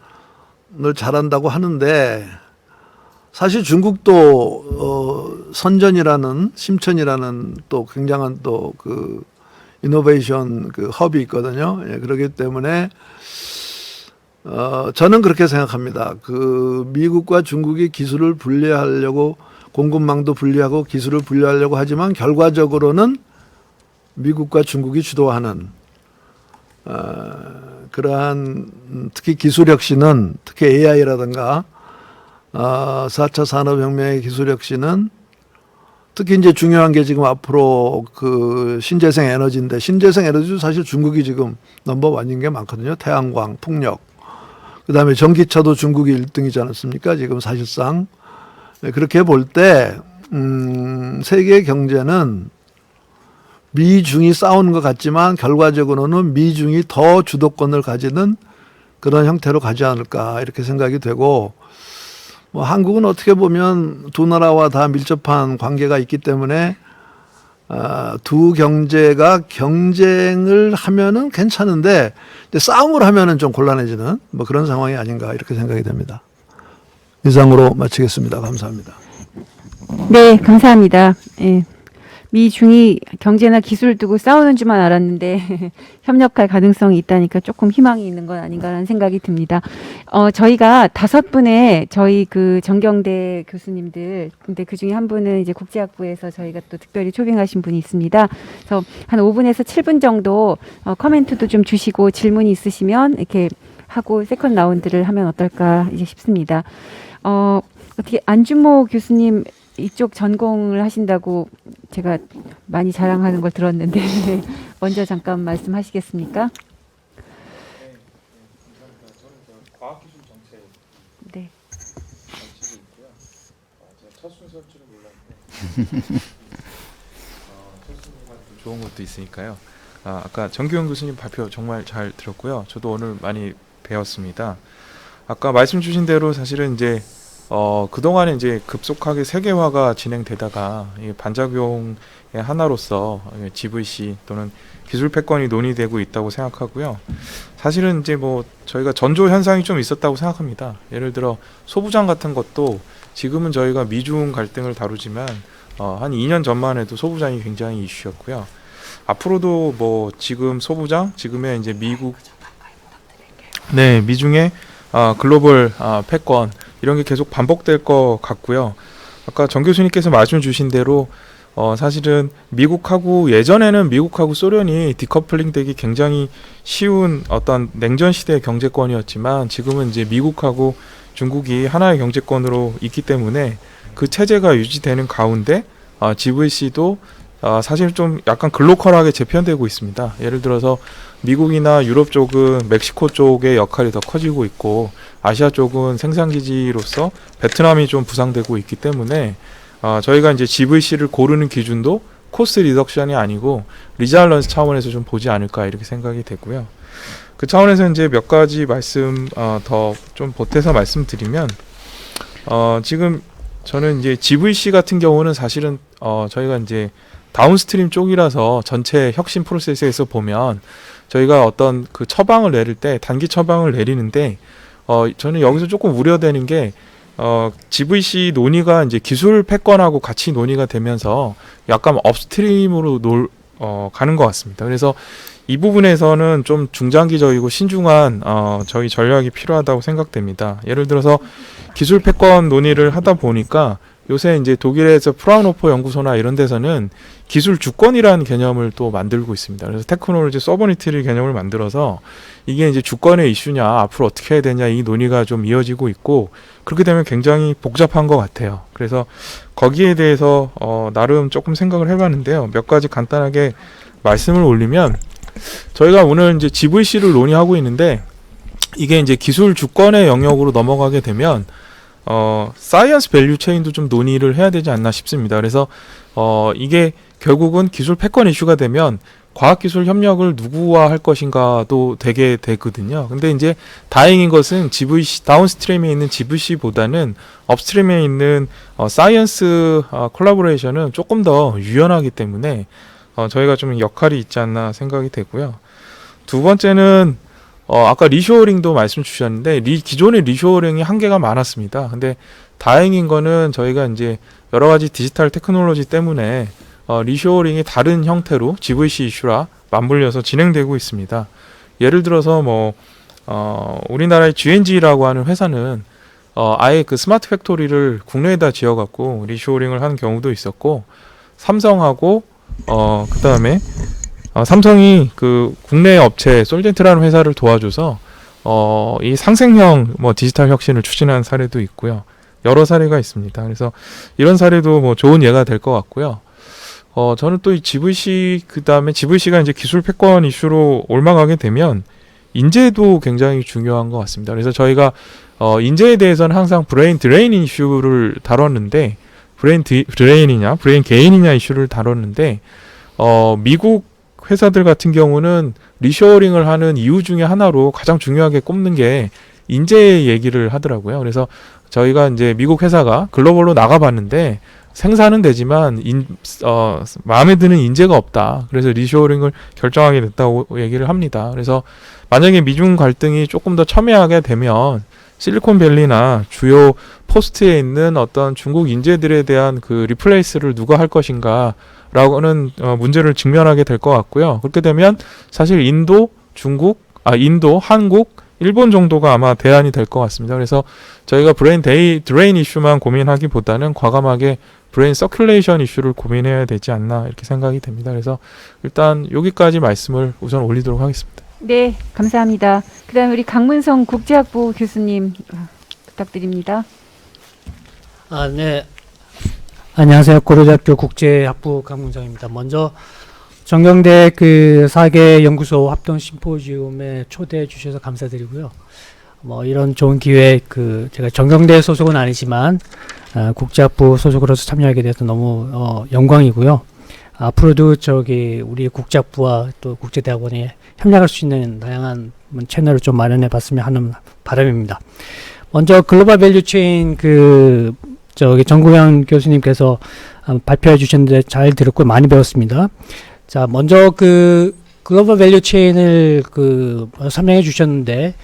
잘한다고 하는데 사실 중국도 선전이라는 심천이라는 또 굉장한 또 그 이노베이션 그 헙이 있거든요. 예, 그렇기 때문에 저는 그렇게 생각합니다. 그 미국과 중국이 기술을 분리하려고 공급망도 분리하고 기술을 분리하려고 하지만 결과적으로는 미국과 중국이 주도하는 그러한 특히 기술 혁신은 특히 AI라든가 4차 산업혁명의 기술 혁신은 특히 이제 중요한 게 지금 앞으로 그 신재생 에너지인데 신재생 에너지도 사실 중국이 지금 넘버원인 게 많거든요. 태양광, 풍력. 그다음에 전기차도 중국이 1등이지 않았습니까? 지금 사실상 그렇게 볼 때 세계 경제는 미중이 싸우는 것 같지만 결과적으로는 미중이 더 주도권을 가지는 그런 형태로 가지 않을까 이렇게 생각이 되고 뭐 한국은 어떻게 보면 두 나라와 다 밀접한 관계가 있기 때문에 두 경제가 경쟁을 하면은 괜찮은데 싸움을 하면은 좀 곤란해지는 뭐 그런 상황이 아닌가 이렇게 생각이 됩니다. 이상으로 마치겠습니다. 감사합니다. 네, 감사합니다. 예. 미중이 경제나 기술을 두고 싸우는 줄만 알았는데 협력할 가능성이 있다니까 조금 희망이 있는 건 아닌가라는 생각이 듭니다. 저희가 5분의 저희 그 정경대 교수님들, 근데 그 중에 한 분은 이제 국제학부에서 저희가 또 특별히 초빙하신 분이 있습니다. 그래서 한 5분에서 7분 정도 코멘트도 좀 주시고 질문이 있으시면 이렇게 하고 세컨드 라운드를 하면 어떨까 이제 싶습니다. 어떻게 안준모 교수님 이쪽 전공을 하신다고 제가 많이 자랑하는 걸 들었는데 먼저 잠깐 말씀하시겠습니까? 과학기술 정책 네. 마치고 있고요. 제가 첫 순서일 줄은 몰랐는데 첫 순서가 좀 좋은 것도 있으니까요. 아까 정규영 교수님 발표 정말 잘 들었고요. 저도 오늘 많이 배웠습니다. 아까 말씀 주신 대로 사실은 이제 그동안에 이제 급속하게 세계화가 진행되다가 이 반작용의 하나로서 GVC 또는 기술 패권이 논의되고 있다고 생각하고요. 사실은 이제 뭐 저희가 전조 현상이 좀 있었다고 생각합니다. 예를 들어 소부장 같은 것도 지금은 저희가 미중 갈등을 다루지만 한 2년 전만 해도 소부장이 굉장히 이슈였고요. 앞으로도 뭐 지금 소부장, 지금의 이제 미중의 글로벌 패권 이런 게 계속 반복될 것 같고요. 아까 정 교수님께서 말씀 주신 대로 사실은 예전에는 미국하고 소련이 디커플링 되기 굉장히 쉬운 어떤 냉전 시대의 경제권이었지만 지금은 이제 미국하고 중국이 하나의 경제권으로 있기 때문에 그 체제가 유지되는 가운데 GVC도 사실 좀 약간 글로컬하게 재편되고 있습니다. 예를 들어서 미국이나 유럽 쪽은 멕시코 쪽의 역할이 더 커지고 있고 아시아 쪽은 생산기지로서 베트남이 좀 부상되고 있기 때문에 저희가 이제 GVC를 고르는 기준도 코스트 리덕션이 아니고 리잘런스 차원에서 좀 보지 않을까 이렇게 생각이 되고요. 그 차원에서 이제 몇 가지 말씀 더 좀 보태서 말씀드리면 지금 저는 이제 GVC 같은 경우는 사실은 저희가 이제 다운스트림 쪽이라서 전체 혁신 프로세스에서 보면 저희가 어떤 그 처방을 내릴 때 단기 처방을 내리는데 저는 여기서 조금 우려되는 게 GVC 논의가 이제 기술 패권하고 같이 논의가 되면서 약간 업스트림으로 가는 것 같습니다. 그래서 이 부분에서는 좀 중장기적이고 신중한 저희 전략이 필요하다고 생각됩니다. 예를 들어서 기술 패권 논의를 하다 보니까 요새 이제 독일에서 프라운호퍼 연구소나 이런 데서는 기술 주권이라는 개념을 또 만들고 있습니다. 그래서 테크놀로지 서버니티를 개념을 만들어서 이게 이제 주권의 이슈냐, 앞으로 어떻게 해야 되냐 이 논의가 좀 이어지고 있고 그렇게 되면 굉장히 복잡한 것 같아요. 그래서 거기에 대해서 나름 조금 생각을 해봤는데요. 몇 가지 간단하게 말씀을 올리면 저희가 오늘 이제 GVC를 논의하고 있는데 이게 이제 기술 주권의 영역으로 넘어가게 되면 사이언스 밸류 체인도 좀 논의를 해야 되지 않나 싶습니다. 그래서 이게 결국은 기술 패권 이슈가 되면 과학기술 협력을 누구와 할 것인가도 되게 되거든요. 근데 이제 다행인 것은 GVC, 다운스트림에 있는 GVC보다는 업스트림에 있는 사이언스 콜라보레이션은 조금 더 유연하기 때문에 저희가 좀 역할이 있지 않나 생각이 되고요. 두 번째는 아까 리쇼어링도 말씀 주셨는데 기존의 리쇼어링이 한계가 많았습니다. 근데 다행인 거는 저희가 이제 여러 가지 디지털 테크놀로지 때문에 리쇼어링이 다른 형태로 GVC 이슈라 맞물려서 진행되고 있습니다. 예를 들어서 우리나라의 GNG라고 하는 회사는 아예 그 스마트 팩토리를 국내에다 지어갖고 리쇼어링을 하는 경우도 있었고 삼성하고 그다음에 삼성이 그 국내 업체 솔젠트라는 회사를 도와줘서 이 상생형 디지털 혁신을 추진한 사례도 있고요. 여러 사례가 있습니다. 그래서 이런 사례도 좋은 예가 될 것 같고요. 저는 또 이 GVC 그다음에 GVC가 이제 기술 패권 이슈로 올라가게 되면 인재도 굉장히 중요한 것 같습니다. 그래서 저희가 인재에 대해서는 항상 브레인 드레인 이슈를 다뤘는데 브레인 드레인이냐 브레인 게인이냐 이슈를 다뤘는데 미국 회사들 같은 경우는 리쇼어링을 하는 이유 중에 하나로 가장 중요하게 꼽는 게 인재 얘기를 하더라고요. 그래서 저희가 이제 미국 회사가 글로벌로 나가봤는데 생산은 되지만 마음에 드는 인재가 없다. 그래서 리쇼어링을 결정하게 됐다고 얘기를 합니다. 그래서 만약에 미중 갈등이 조금 더 첨예하게 되면 실리콘밸리나 주요 포스트에 있는 어떤 중국 인재들에 대한 그 리플레이스를 누가 할 것인가 라고는 문제를 직면하게 될 것 같고요. 그렇게 되면 사실 인도, 한국, 일본 정도가 아마 대안이 될 것 같습니다. 그래서 저희가 브레인 드레인 이슈만 고민하기보다는 과감하게 브레인 서큘레이션 이슈를 고민해야 되지 않나 이렇게 생각이 됩니다. 그래서 일단 여기까지 말씀을 우선 올리도록 하겠습니다. 네, 감사합니다. 그다음에 우리 강문성 국제학부 교수님 부탁드립니다. 네. 안녕하세요. 고려대학교 국제학부 강문정입니다. 먼저 정경대 그 4개 연구소 합동 심포지움에 초대해 주셔서 감사드리고요. 뭐 이런 좋은 기회에 그 제가 정경대 소속은 아니지만 국제학부 소속으로서 참여하게 돼서 너무 영광이고요. 앞으로도 저기 우리 국제학부와 또 국제대학원이 협력할 수 있는 다양한 채널을 좀 마련해 봤으면 하는 바람입니다. 먼저 글로벌 밸류체인 그 저기 정구영 교수님께서 발표해 주셨는데 잘 들었고 많이 배웠습니다. 자, 먼저 그 글로벌 밸류체인을 그 설명해 주셨는데,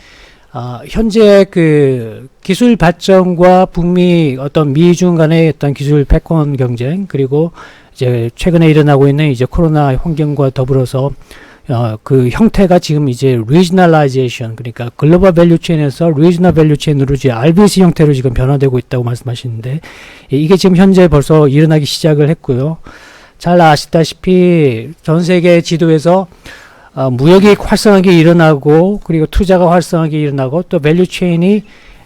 현재 그 기술 발전과 북미 어떤 미중 간의 어떤 기술 패권 경쟁, 그리고 이제 최근에 일어나고 있는 이제 코로나 환경과 더불어서 그 형태가 지금 이제 regionalization, 그러니까 글로벌 밸류체인에서 regional 밸류체인으로 이제 RBC 형태로 지금 변화되고 있다고 말씀하시는데, 이게 지금 현재 벌써 일어나기 시작을 했고요. 잘 아시다시피 전 세계 지도에서 무역이 활성하게 일어나고, 그리고 투자가 활성하게 일어나고, 또 밸류체인이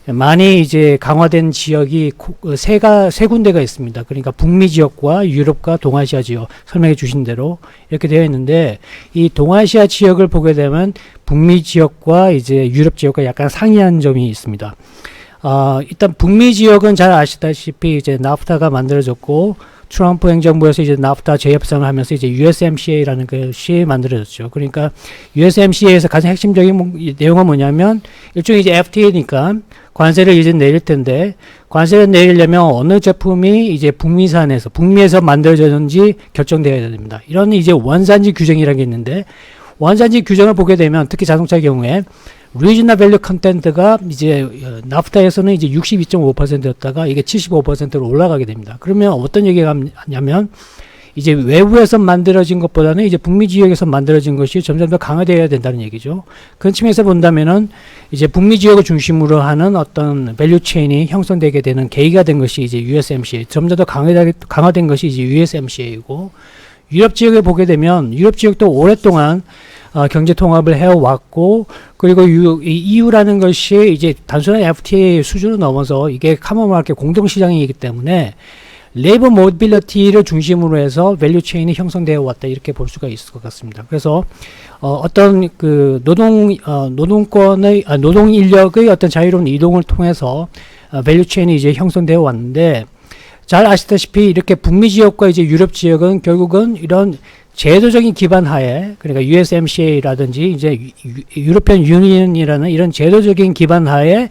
많이 이제 강화된 지역이 세 군데가 있습니다. 그러니까 북미 지역과 유럽과 동아시아 지역, 설명해 주신 대로 이렇게 되어 있는데, 이 동아시아 지역을 보게 되면 북미 지역과 이제 유럽 지역과 약간 상이한 점이 있습니다. 일단 북미 지역은 잘 아시다시피 이제 나프타가 만들어졌고, 트럼프 행정부에서 이제 나프타 재협상을 하면서 이제 USMCA라는 것이 만들어졌죠. 그러니까 USMCA에서 가장 핵심적인 내용은 뭐냐면, 일종의 이제 FTA니까 관세를 이제 내릴 텐데, 관세를 내리려면 어느 제품이 이제 북미에서 만들어졌는지 결정되어야 됩니다. 이런 이제 원산지 규정이라는 게 있는데, 원산지 규정을 보게 되면 특히 자동차 경우에 리지널 밸류 컨텐트가 이제 나프타에서는 이제 62.5%였다가 이게 75%로 올라가게 됩니다. 그러면 어떤 얘기가 하냐면, 이제 외부에서 만들어진 것보다는 이제 북미 지역에서 만들어진 것이 점점 더 강화되어야 된다는 얘기죠. 그런 측면에서 본다면은 이제 북미 지역을 중심으로 하는 어떤 밸류 체인이 형성되게 되는 계기가 된 것이 이제 USMCA, 점점 더 강화된 것이 이제 USMCA이고, 유럽 지역에 보게 되면 유럽 지역도 오랫동안 경제 통합을 해왔고, 그리고 EU라는 것이 이제 단순한 FTA 수준을 넘어서 이게 카머마켓 공동시장이기 때문에 레이버 모빌리티를 중심으로 해서 밸류 체인이 형성되어 왔다, 이렇게 볼 수가 있을 것 같습니다. 그래서 어떤 그 노동 인력의 어떤 자유로운 이동을 통해서 밸류 체인이 이제 형성되어 왔는데, 잘 아시다시피 이렇게 북미 지역과 이제 유럽 지역은 결국은 이런 제도적인 기반 하에, 그러니까 USMCA라든지 이제 유로피안 유니언이라는 이런 제도적인 기반 하에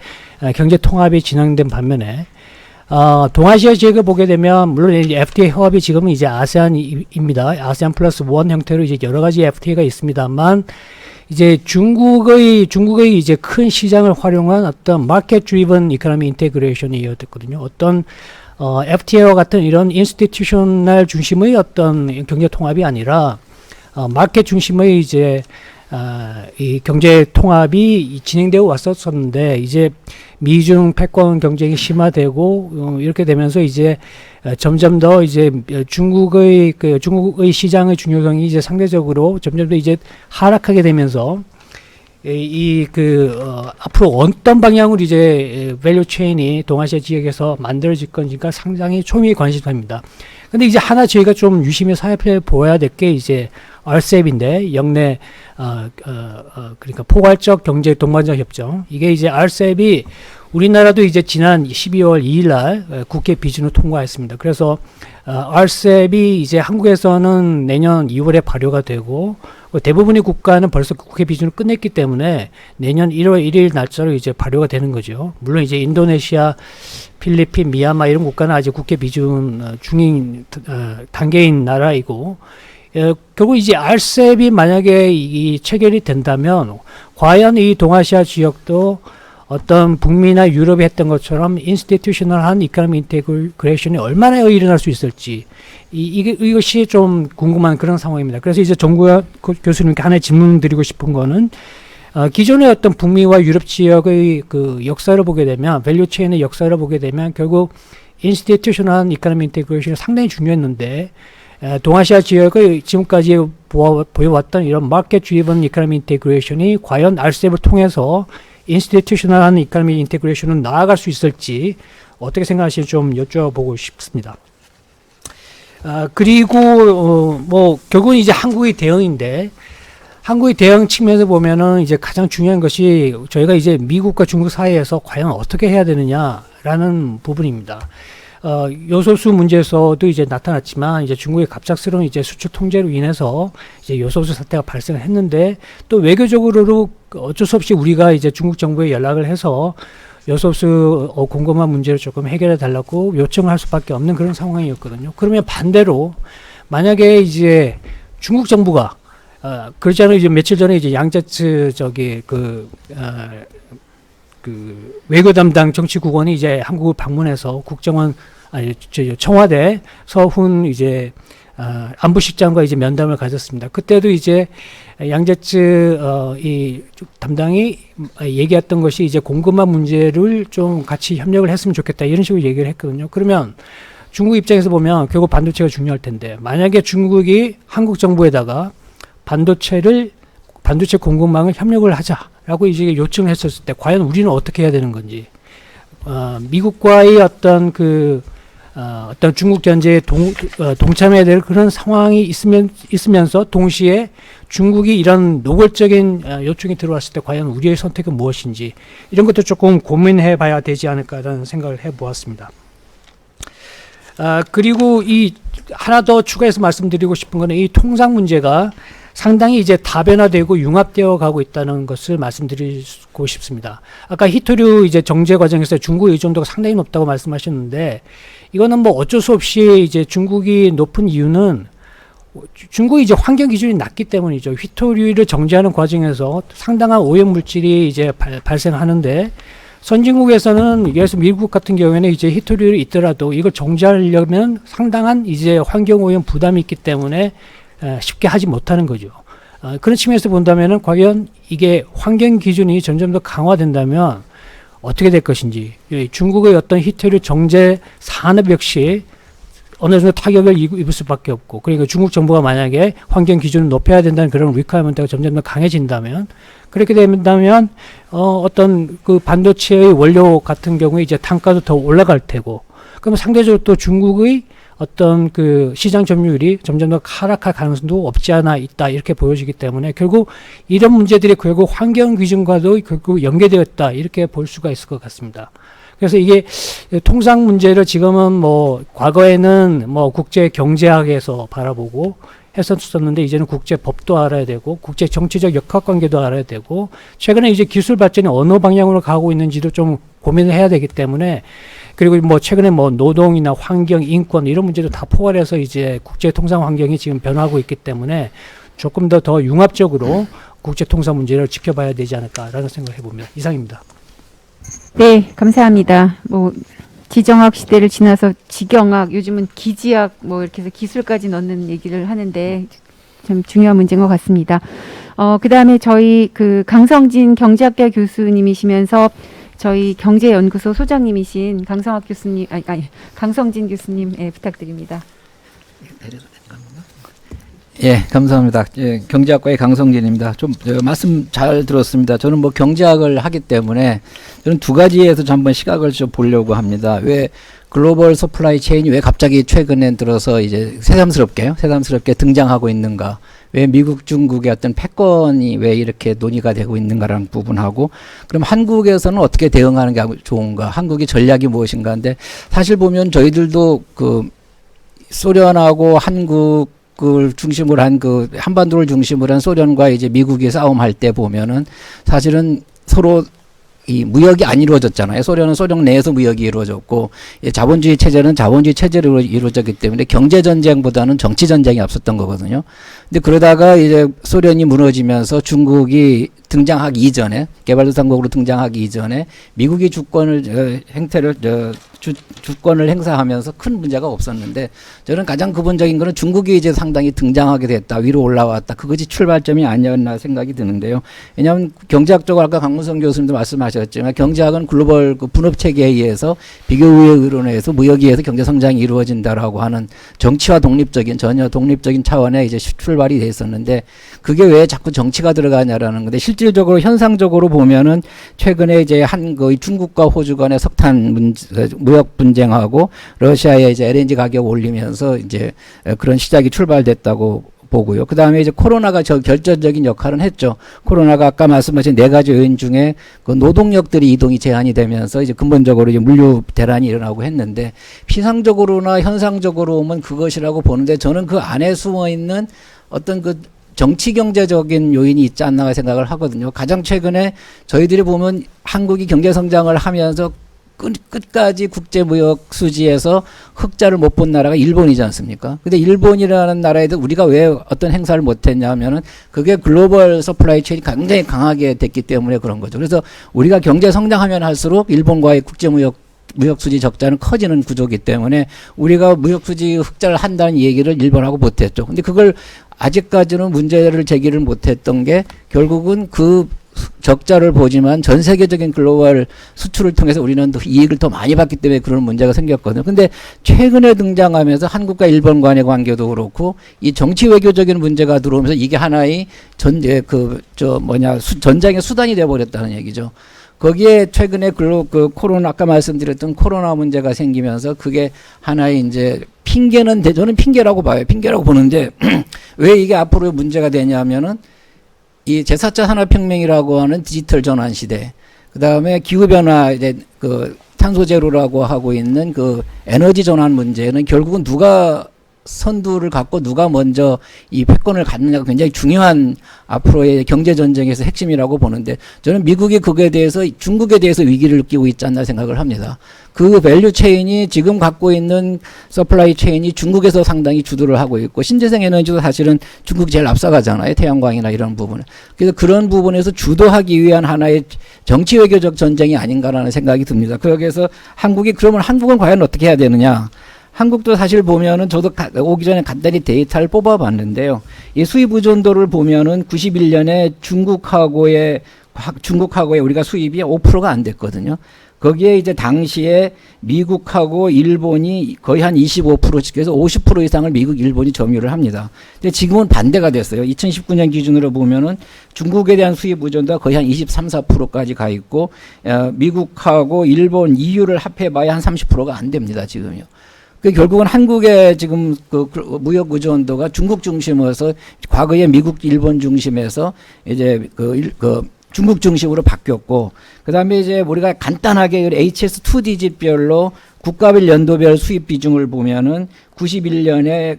경제 통합이 진행된 반면에, 동아시아 지역을 보게 되면 물론 이제 FTA 협업이 지금은 이제 아세안입니다. 아세안 플러스 원 형태로 이제 여러 가지 FTA가 있습니다만, 이제 중국의 이제 큰 시장을 활용한 어떤 마켓 드리븐 이코노미 인테그레이션이 이어졌거든요. 어떤 FTA와 같은 이런 인스티튜셔널 중심의 어떤 경제 통합이 아니라 마켓 중심의 이제 이 경제 통합이 진행되어 왔었는데, 이제 미중 패권 경쟁이 심화되고 이렇게 되면서 이제 점점 더 이제 중국의 시장의 중요성이 이제 상대적으로 점점 더 이제 하락하게 되면서, 앞으로 어떤 방향으로 이제 밸류 체인이 동아시아 지역에서 만들어질 건지가 상당히 초미의 관심사입니다. 근데 이제 하나 저희가 좀 유심히 살펴보아야 될 게 이제 RCEP인데, 영내 그러니까 포괄적 경제 동반자 협정. 이게 이제 RCEP이 우리나라도 이제 지난 12월 2일 날 국회 비준을 통과했습니다. 그래서 RCEP이 이제 한국에서는 내년 2월에 발효가 되고, 대부분의 국가는 벌써 국회 비준을 끝냈기 때문에 내년 1월 1일 날짜로 이제 발효가 되는 거죠. 물론 이제 인도네시아, 필리핀, 미얀마 이런 국가는 아직 국회 비준 중인 단계인 나라이고, 결국 이제 RCEP이 만약에 이 체결이 된다면, 과연 이 동아시아 지역도 어떤 북미나 유럽이 했던 것처럼 인스티튜셔널한 이코노미 인테그레이션이 얼마나 일어날 수 있을지, 이것이 좀 궁금한 그런 상황입니다. 그래서 이제 정구영 교수님께 하나의 질문 드리고 싶은 거는, 기존의 어떤 북미와 유럽 지역의 그 역사를 보게 되면, 밸류 체인의 역사를 보게 되면 결국 인스티튜셔널한 이코노미 인테그레이션이 상당히 중요했는데, 동아시아 지역의 지금까지 보여왔던 이런 마켓 드리븐 이코노미 인테그레이션이 과연 RCEP을 통해서 인스티튜셔널한 이코노미 인테그레이션으로 나아갈 수 있을지 어떻게 생각하실지 좀 여쭤보고 싶습니다. 그리고 뭐 결국은 이제 한국의 대응인데 한국의 대응 측면에서 보면은 이제 가장 중요한 것이 저희가 이제 미국과 중국 사이에서 과연 어떻게 해야 되느냐라는 부분입니다. 요소수 문제에서도 이제 나타났지만 이제 중국의 갑작스러운 이제 수출 통제로 인해서 이제 요소수 사태가 발생을 했는데 또 외교적으로 어쩔 수 없이 우리가 이제 중국 정부에 연락을 해서 요소수 공급망 문제를 조금 해결해 달라고 요청을 할 수밖에 없는 그런 상황이었거든요. 그러면 반대로 만약에 이제 중국 정부가 그렇잖아요. 이제 며칠 전에 이제 양재츠 그 외교 담당 정치국원이 이제 한국을 방문해서 청와대 서훈 이제 안보실장과 이제 면담을 가졌습니다. 그때도 이제 양재츠 이 담당이 얘기했던 것이 이제 공급망 문제를 좀 같이 협력을 했으면 좋겠다 이런 식으로 얘기를 했거든요. 그러면 중국 입장에서 보면 결국 반도체가 중요할 텐데 만약에 중국이 한국 정부에다가 반도체 공급망을 협력을 하자라고 이제 요청을 했었을 때 과연 우리는 어떻게 해야 되는 건지 미국과의 어떤 어떤 중국 전제에 동참해야 될 그런 상황이 있으면서 동시에 중국이 이런 노골적인 요청이 들어왔을 때 과연 우리의 선택은 무엇인지 이런 것도 조금 고민해 봐야 되지 않을까라는 생각을 해 보았습니다. 그리고 이 하나 더 추가해서 말씀드리고 싶은 거는 이 통상 문제가 상당히 이제 다변화되고 융합되어 가고 있다는 것을 말씀드리고 싶습니다. 아까 히토류 이제 정제 과정에서 중국 의존도가 상당히 높다고 말씀하셨는데 이거는 뭐 어쩔 수 없이 이제 중국이 높은 이유는 중국이 이제 환경 기준이 낮기 때문이죠. 히토류를 정제하는 과정에서 상당한 오염 물질이 이제 발생하는데 선진국에서는 예를 들어서 미국 같은 경우에는 이제 히토류를 있더라도 이걸 정제하려면 상당한 이제 환경 오염 부담이 있기 때문에 쉽게 하지 못하는 거죠. 그런 측면에서 본다면은 과연 이게 환경 기준이 점점 더 강화된다면 어떻게 될 것인지 중국의 어떤 히토류 정제 산업 역시 어느 정도 타격을 입을 수밖에 없고 그러니까 중국 정부가 만약에 환경 기준을 높여야 된다는 그런 리퀘어먼트가 점점 더 강해진다면 그렇게 된다면 어떤 그 반도체의 원료 같은 경우에 이제 단가도 더 올라갈 테고 그러면 상대적으로 또 중국의 어떤 그 시장 점유율이 점점 더 하락할 가능성도 없지 않아 있다 이렇게 보여지기 때문에 결국 이런 문제들이 결국 환경 기준과도 결국 연계되어 있다 이렇게 볼 수가 있을 것 같습니다. 그래서 이게 통상 문제를 지금은 뭐 과거에는 뭐 국제 경제학에서 바라보고 했었는데 이제는 국제 법도 알아야 되고 국제 정치적 역학관계도 알아야 되고 최근에 이제 기술 발전이 어느 방향으로 가고 있는지도 좀 고민을 해야 되기 때문에 그리고 뭐 최근에 뭐 노동이나 환경, 인권 이런 문제도 다 포괄해서 이제 국제 통상 환경이 지금 변화하고 있기 때문에 조금 더 융합적으로 국제 통상 문제를 지켜봐야 되지 않을까라는 생각을 해봅니다. 이상입니다. 네, 감사합니다. 뭐 지정학 시대를 지나서 지경학, 요즘은 기지학 뭐 이렇게 해서 기술까지 넣는 얘기를 하는데 좀 중요한 문제인 것 같습니다. 그다음에 저희 그 강성진 경제학과 교수님이시면서 저희 경제연구소 소장님이신 강성학 교수님, 강성진 교수님, 부탁드립니다. 예, 감사합니다. 예, 경제학과의 강성진입니다. 좀 말씀 잘 들었습니다. 저는 뭐 경제학을 하기 때문에 저는 두 가지에서 좀 한번 시각을 좀 보려고 합니다. 왜 글로벌 서플라이 체인이 왜 갑자기 최근에 들어서 이제 새삼스럽게 등장하고 있는가? 왜 미국, 중국의 어떤 패권이 왜 이렇게 논의가 되고 있는가라는 부분하고 그럼 한국에서는 어떻게 대응하는 게 좋은가? 한국의 전략이 무엇인가? 근데 사실 보면 저희들도 그 소련하고 한국을 중심으로 한 그 한반도를 중심으로 한 소련과 이제 미국이 싸움할 때 보면은 사실은 서로 이 무역이 안 이루어졌잖아요. 소련은 소련 내에서 무역이 이루어졌고 자본주의 체제는 자본주의 체제로 이루어졌기 때문에 경제 전쟁보다는 정치 전쟁이 앞섰던 거거든요. 근데 그러다가 이제 소련이 무너지면서 중국이 등장하기 이전에 개발도상국으로 등장하기 이전에 미국이 주권을 주권을 행사하면서 큰 문제가 없었는데 저는 가장 근본적인 거는 중국이 이제 상당히 등장하게 됐다. 위로 올라왔다. 그것이 출발점이 아니었나 생각이 드는데요. 왜냐하면 경제학적으로 아까 강문성 교수님도 말씀하셨지만 경제학은 글로벌 그 분업 체계에 의해서 비교우의 의론에 의해서 무역에 의해서 경제 성장이 이루어진다라고 하는 정치와 전혀 독립적인 차원의 이제 출발이 돼 있었는데 그게 왜 자꾸 정치가 들어가냐라는 건데 현상적으로 보면은 최근에 이제 중국과 호주 간의 석탄 문제 무역 분쟁하고 러시아의 이제 LNG 가격 올리면서 이제 그런 시작이 출발됐다고 보고요. 그 다음에 이제 코로나가 결정적인 역할은 했죠. 코로나가 아까 말씀하신 4가지 요인 중에 그 노동력들이 이동이 제한이 되면서 이제 근본적으로 이제 물류 대란이 일어나고 했는데 피상적으로나 현상적으로 오면 그것이라고 보는데 저는 그 안에 숨어 있는 어떤 그 정치 경제적인 요인이 있지 않나 생각을 하거든요. 가장 최근에 저희들이 보면 한국이 경제 성장을 하면서 끝까지 국제무역 수지에서 흑자를 못 본 나라가 일본이지 않습니까? 근데 일본이라는 나라에도 우리가 왜 어떤 행사를 못 했냐면은 그게 글로벌 서플라이 체인이 굉장히 강하게 됐기 때문에 그런 거죠. 그래서 우리가 경제 성장하면 할수록 일본과의 국제무역 수지 적자는 커지는 구조이기 때문에 우리가 무역 수지 흑자를 한다는 얘기를 일본하고 못 했죠. 근데 그걸 아직까지는 문제를 제기를 못 했던 게 결국은 그 적자를 보지만 전 세계적인 글로벌 수출을 통해서 우리는 이익을 더 많이 받기 때문에 그런 문제가 생겼거든요. 근데 최근에 등장하면서 한국과 일본 간의 관계도 그렇고 이 정치 외교적인 문제가 들어오면서 이게 하나의 전쟁의 수단이 되어버렸다는 얘기죠. 거기에 최근에 코로나 아까 말씀드렸던 코로나 문제가 생기면서 그게 하나의 이제 저는 핑계라고 봐요. 핑계라고 보는데 왜 이게 앞으로 문제가 되냐면은 이 제4차 산업혁명이라고 하는 디지털 전환 시대, 그 다음에 기후변화, 이제 탄소 제로라고 하고 있는 그 에너지 전환 문제는 결국은 누가 선두를 갖고 누가 먼저 이 패권을 갖느냐가 굉장히 중요한 앞으로의 경제 전쟁에서 핵심이라고 보는데 저는 미국이 그거에 대해서 중국에 대해서 위기를 느끼고 있지 않나 생각을 합니다. 그 밸류 체인이 지금 갖고 있는 서플라이 체인이 중국에서 상당히 주도를 하고 있고 신재생 에너지도 사실은 중국이 제일 앞서가잖아요. 태양광이나 이런 부분. 그래서 그런 부분에서 주도하기 위한 하나의 정치 외교적 전쟁이 아닌가라는 생각이 듭니다. 그래서 그러면 한국은 과연 어떻게 해야 되느냐? 한국도 사실 보면은 저도 오기 전에 간단히 데이터를 뽑아봤는데요. 이 수입 의존도를 보면은 91년에 중국하고의 우리가 수입이 5%가 안 됐거든요. 거기에 이제 당시에 미국하고 일본이 거의 한 25%씩해서 50% 이상을 미국, 일본이 점유를 합니다. 근데 지금은 반대가 됐어요. 2019년 기준으로 보면은 중국에 대한 수입 의존도가 거의 한 23, 4%까지 가 있고, 미국하고 일본, EU를 합해봐야 한 30%가 안 됩니다. 지금요. 결국은 한국의 지금 그 무역 의존도가 중국 중심에서 과거에 미국, 일본 중심에서 이제 중국 중심으로 바뀌었고, 그 다음에 이제 우리가 간단하게 HS2 디짓별로 국가별 연도별 수입 비중을 보면은 91년에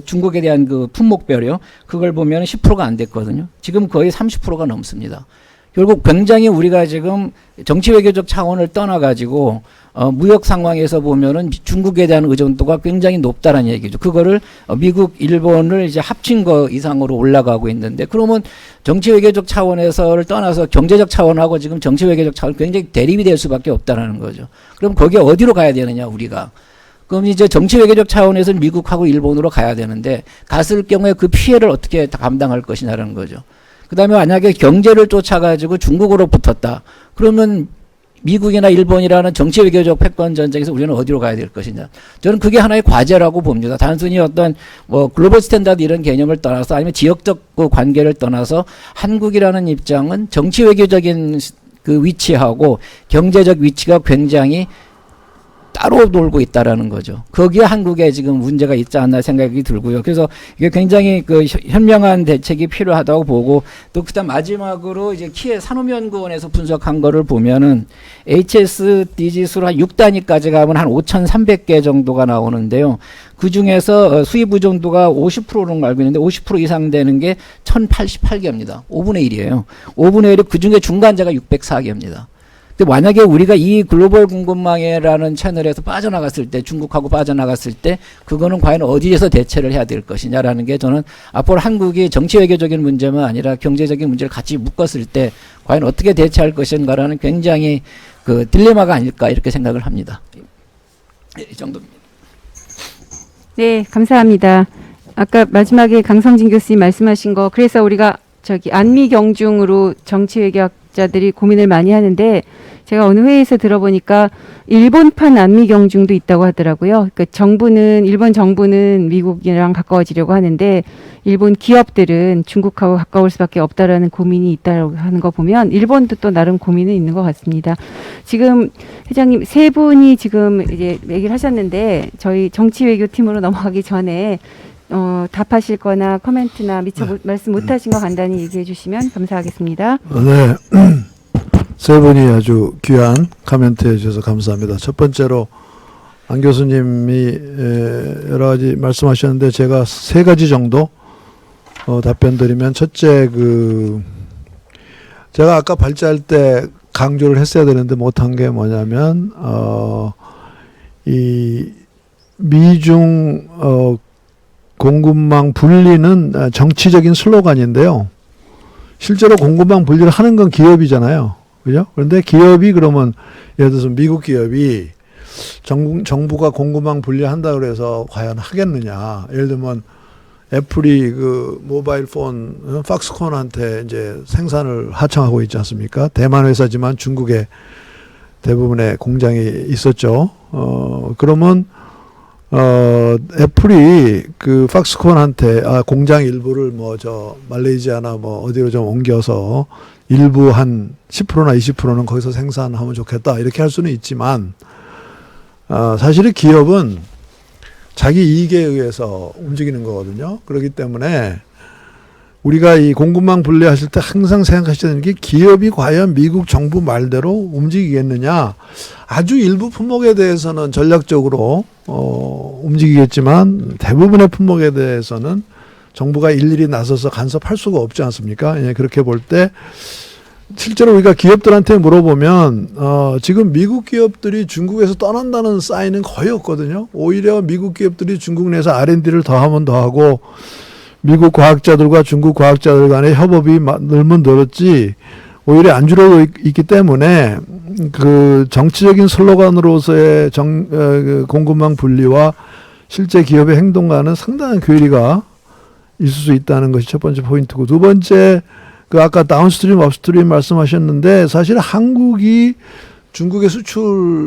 중국에 대한 그 품목별이요. 그걸 보면은 10%가 안 됐거든요. 지금 거의 30%가 넘습니다. 결국 굉장히 우리가 지금 정치 외교적 차원을 떠나가지고 무역 상황에서 보면은 중국에 대한 의존도가 굉장히 높다는 얘기죠. 그거를 미국, 일본을 이제 합친 거 이상으로 올라가고 있는데 그러면 정치 외교적 차원에서를 떠나서 경제적 차원하고 지금 정치 외교적 차원 굉장히 대립이 될 수밖에 없다라는 거죠. 그럼 거기에 어디로 가야 되느냐 우리가? 그럼 이제 정치 외교적 차원에서는 미국하고 일본으로 가야 되는데 갔을 경우에 그 피해를 어떻게 감당할 것이냐라는 거죠. 그 다음에 만약에 경제를 쫓아가지고 중국으로 붙었다. 그러면 미국이나 일본이라는 정치 외교적 패권 전쟁에서 우리는 어디로 가야 될 것이냐. 저는 그게 하나의 과제라고 봅니다. 단순히 어떤 글로벌 스탠다드 이런 개념을 떠나서 아니면 지역적 관계를 떠나서 한국이라는 입장은 정치 외교적인 그 위치하고 경제적 위치가 굉장히 따로 놀고 있다라는 거죠. 거기에 한국에 지금 문제가 있지 않나 생각이 들고요. 그래서 이게 굉장히 현명한 대책이 필요하다고 보고 또 그다음 마지막으로 이제 키의 산업연구원에서 분석한 거를 보면은 HSD 지수로 한 6단위까지 가면 한 5,300개 정도가 나오는데요. 그 중에서 수입 의존도가 50%로 알고 있는데 50% 이상 되는 게 1,088개입니다. 5분의 1이에요. 5분의 1이 그 중에 중간자가 604개입니다. 근데 만약에 우리가 이 글로벌 공급망이라는 채널에서 빠져나갔을 때 중국하고 빠져나갔을 때 그거는 과연 어디에서 대처를 해야 될 것이냐라는 게 저는 앞으로 한국이 정치 외교적인 문제만 아니라 경제적인 문제를 같이 묶었을 때 과연 어떻게 대처할 것인가라는 굉장히 딜레마가 아닐까 이렇게 생각을 합니다. 이 정도입니다. 네, 감사합니다. 아까 마지막에 강성진 교수님 말씀하신 거 그래서 우리가 안미경중으로 정치 외교학 과학자들이 고민을 많이 하는데 제가 어느 회의에서 들어보니까 일본판 남미 경중도 있다고 하더라고요. 그러니까 일본 정부는 미국이랑 가까워지려고 하는데 일본 기업들은 중국하고 가까울 수밖에 없다라는 고민이 있다고 하는 거 보면 일본도 또 나름 고민은 있는 것 같습니다. 지금 회장님 세 분이 지금 이제 얘기를 하셨는데 저희 정치 외교팀으로 넘어가기 전에 답하실 거나 코멘트나 미처 말씀 못 하신 거 간단히 얘기해 주시면 감사하겠습니다. 네. 세 분이 아주 귀한 코멘트 해주셔서 감사합니다. 첫 번째로 안 교수님이 여러 가지 말씀하셨는데 제가 세 가지 정도 답변 드리면, 첫째, 제가 아까 발제할 때 강조를 했어야 되는데 못한 게 뭐냐면 이 미중 공급망 분리는 정치적인 슬로건인데요. 실제로 공급망 분리를 하는 건 기업이잖아요. 그죠? 그런데 기업이 그러면 예를 들어서 미국 기업이 정부가 공급망 분리한다 그래서 과연 하겠느냐. 예를 들면 애플이 모바일 폰 팍스콘한테 이제 생산을 하청하고 있지 않습니까? 대만 회사지만 중국에 대부분의 공장이 있었죠. 그러면 애플이 팍스콘한테 공장 일부를 말레이시아나 어디로 좀 옮겨서 일부 한 10%나 20%는 거기서 생산하면 좋겠다 이렇게 할 수는 있지만 사실은 기업은 자기 이익에 의해서 움직이는 거거든요. 그렇기 때문에 우리가 이 공급망 분리하실 때 항상 생각하셔야 되는 게 기업이 과연 미국 정부 말대로 움직이겠느냐. 아주 일부 품목에 대해서는 전략적으로 움직이겠지만 대부분의 품목에 대해서는 정부가 일일이 나서서 간섭할 수가 없지 않습니까? 예, 그렇게 볼 때 실제로 우리가 기업들한테 물어보면 지금 미국 기업들이 중국에서 떠난다는 사인은 거의 없거든요. 오히려 미국 기업들이 중국 내에서 R&D를 더하면 더하고 미국 과학자들과 중국 과학자들 간의 협업이 늘면 늘었지 오히려 안 줄어들고 있기 때문에 정치적인 슬로건으로서의 공급망 분리와 실제 기업의 행동과는 상당한 괴리가 있을 수 있다는 것이 첫 번째 포인트고, 두 번째 아까 다운스트림, 업스트림 말씀하셨는데 사실 한국이 중국의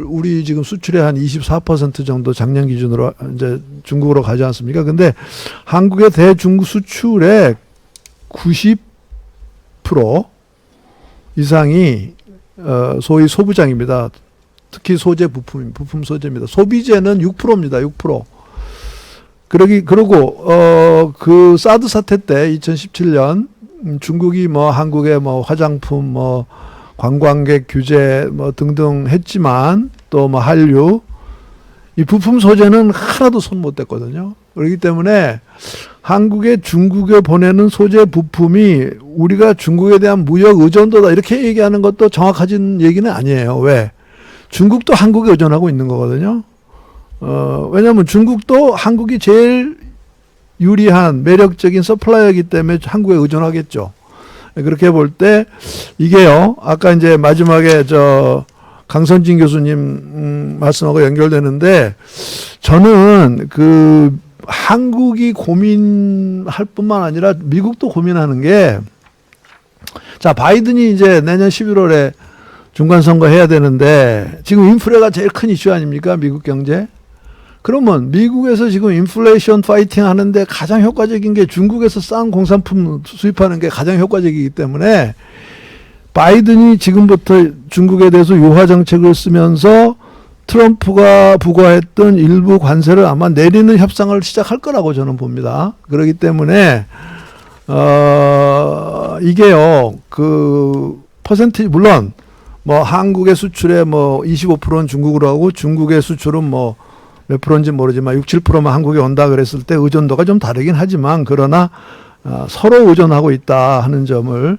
우리 지금 수출의 한 24% 정도 작년 기준으로 이제 중국으로 가지 않습니까? 근데 한국의 대중국 수출의 90% 이상이 소위 소부장입니다. 특히 소재 부품 소재입니다. 소비재는 6%입니다. 6%. 그리고 사드 사태 때 2017년 중국이 한국의 화장품 관광객 규제 등등 했지만 또 한류 이 부품 소재는 하나도 손 못 댔거든요. 그렇기 때문에 한국에 중국에 보내는 소재 부품이 우리가 중국에 대한 무역 의존도다 이렇게 얘기하는 것도 정확하진 얘기는 아니에요. 왜? 중국도 한국에 의존하고 있는 거거든요. 왜냐하면 중국도 한국이 제일 유리한 매력적인 서플라이어이기 때문에 한국에 의존하겠죠. 그렇게 볼 때 이게요. 아까 이제 마지막에 강선진 교수님 말씀하고 연결되는데 저는 한국이 고민할 뿐만 아니라 미국도 고민하는 게 바이든이 이제 내년 11월에 중간 선거 해야 되는데 지금 인플레가 제일 큰 이슈 아닙니까? 미국 경제. 그러면 미국에서 지금 인플레이션 파이팅 하는데 가장 효과적인 게 중국에서 싼 공산품 수입하는 게 가장 효과적이기 때문에 바이든이 지금부터 중국에 대해서 유화 정책을 쓰면서 트럼프가 부과했던 일부 관세를 아마 내리는 협상을 시작할 거라고 저는 봅니다. 그렇기 때문에 이게요. 퍼센티지 물론 한국의 수출의 25%는 중국으로 하고 중국의 수출은 몇 프로인지 모르지만 6, 7%만 한국에 온다 그랬을 때 의존도가 좀 다르긴 하지만 그러나 서로 의존하고 있다 하는 점을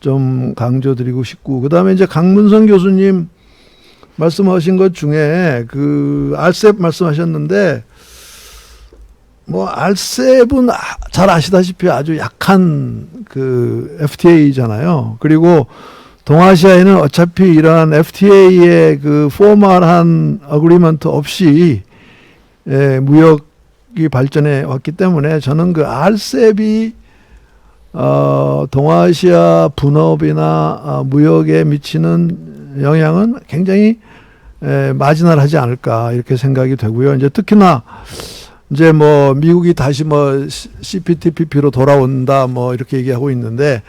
좀 강조드리고 싶고, 그 다음에 이제 강문성 교수님 말씀하신 것 중에 RCEP 말씀하셨는데 RCEP은 잘 아시다시피 아주 약한 FTA잖아요. 그리고 동아시아에는 어차피 이러한 FTA의 포멀한 어그리먼트 없이 무역이 발전해 왔기 때문에 저는 RCEP이 동아시아 분업이나 무역에 미치는 영향은 굉장히 마지널하지 않을까 이렇게 생각이 되고요. 이제 특히나 이제 뭐 미국이 다시 뭐 CPTPP로 돌아온다 뭐 이렇게 얘기하고 있는데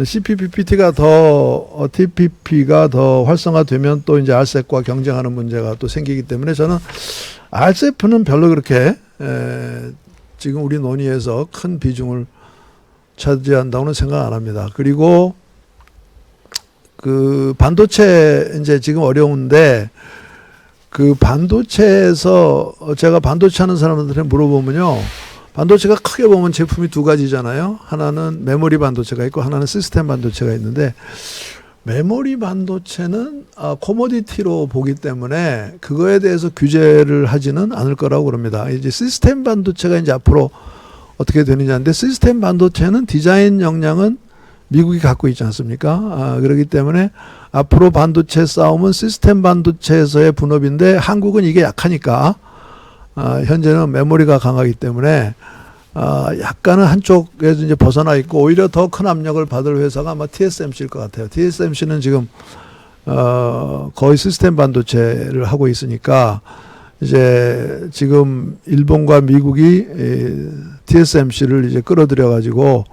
CPTPP가 더 TPP가 더 활성화되면 또 이제 RCEP과 경쟁하는 문제가 또 생기기 때문에 저는 RCEP는 별로 그렇게 지금 우리 논의에서 큰 비중을 차지한다고는 생각 안 합니다. 그리고 그 반도체 이제 지금 어려운데 그 반도체에서 제가 반도체 하는 사람들한테 물어보면요. 반도체가 크게 보면 제품이 두 가지잖아요. 하나는 메모리 반도체가 있고 하나는 시스템 반도체가 있는데 메모리 반도체는 코모디티로 보기 때문에 그거에 대해서 규제를 하지는 않을 거라고 그럽니다. 이제 시스템 반도체가 이제 앞으로 어떻게 되느냐인데 시스템 반도체는 디자인 역량은 미국이 갖고 있지 않습니까? 그렇기 때문에 앞으로 반도체 싸움은 시스템 반도체에서의 분업인데 한국은 이게 약하니까 현재는 메모리가 강하기 때문에 약간은 한쪽에서 이제 벗어나 있고 오히려 더 큰 압력을 받을 회사가 아마 TSMC일 것 같아요. TSMC는 지금 거의 시스템 반도체를 하고 있으니까 이제 지금 일본과 미국이 TSMC를 이제 끌어들여 가지고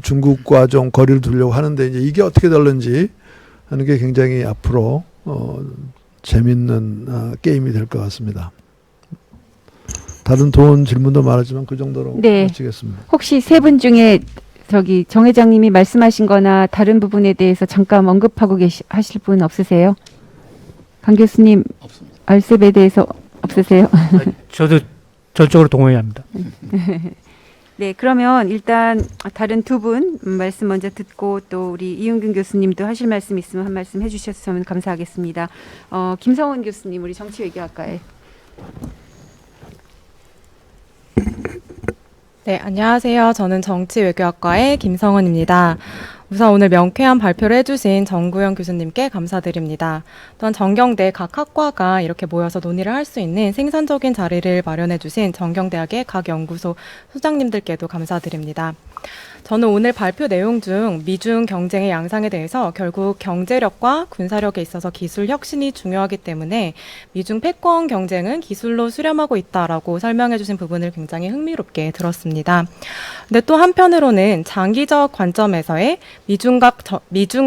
중국과 좀 거리를 두려고 하는데 이제 이게 어떻게 될는지 하는 게 굉장히 앞으로 재밌는 게임이 될 것 같습니다. 다른 돈 질문도 많았지만 그 정도로 네. 마치겠습니다. 혹시 세 분 중에 저기 정 회장님이 말씀하신 거나 다른 부분에 대해서 잠깐 언급하고 하실 분 없으세요? 강 교수님, 없습니다. RCEP에 대해서 없으세요? 저도 전적으로 동의합니다. 네, 그러면 일단 다른 두 분 말씀 먼저 듣고 또 우리 이은근 교수님도 하실 말씀 있으면 한 말씀 해주셨으면 감사하겠습니다. 김성원 교수님, 우리 정치외교학과에. 네, 안녕하세요. 저는 정치외교학과의 김성원입니다. 우선 오늘 명쾌한 발표를 해주신 정구영 교수님께 감사드립니다. 또한 정경대 각 학과가 이렇게 모여서 논의를 할 수 있는 생산적인 자리를 마련해주신 정경대학의 각 연구소 소장님들께도 감사드립니다. 저는 오늘 발표 내용 중 미중 경쟁의 양상에 대해서 결국 경제력과 군사력에 있어서 기술 혁신이 중요하기 때문에 미중 패권 경쟁은 기술로 수렴하고 있다라고 설명해 주신 부분을 굉장히 흥미롭게 들었습니다. 근데 또 한편으로는 장기적 관점에서의 미중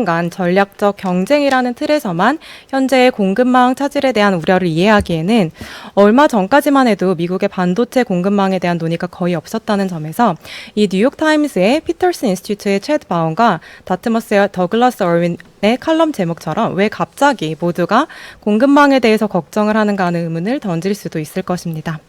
간 전략적 경쟁이라는 틀에서만 현재의 공급망 차질에 대한 우려를 이해하기에는 얼마 전까지만 해도 미국의 반도체 공급망에 대한 논의가 거의 없었다는 점에서 이 뉴욕타임스의 피터슨 인스티튜트의 체드 바운과 다트머스의 더글라스 어윈의 칼럼 제목처럼 왜 갑자기 모두가 공급망에 대해서 걱정을 하는가 하는 의문을 던질 수도 있을 것입니다.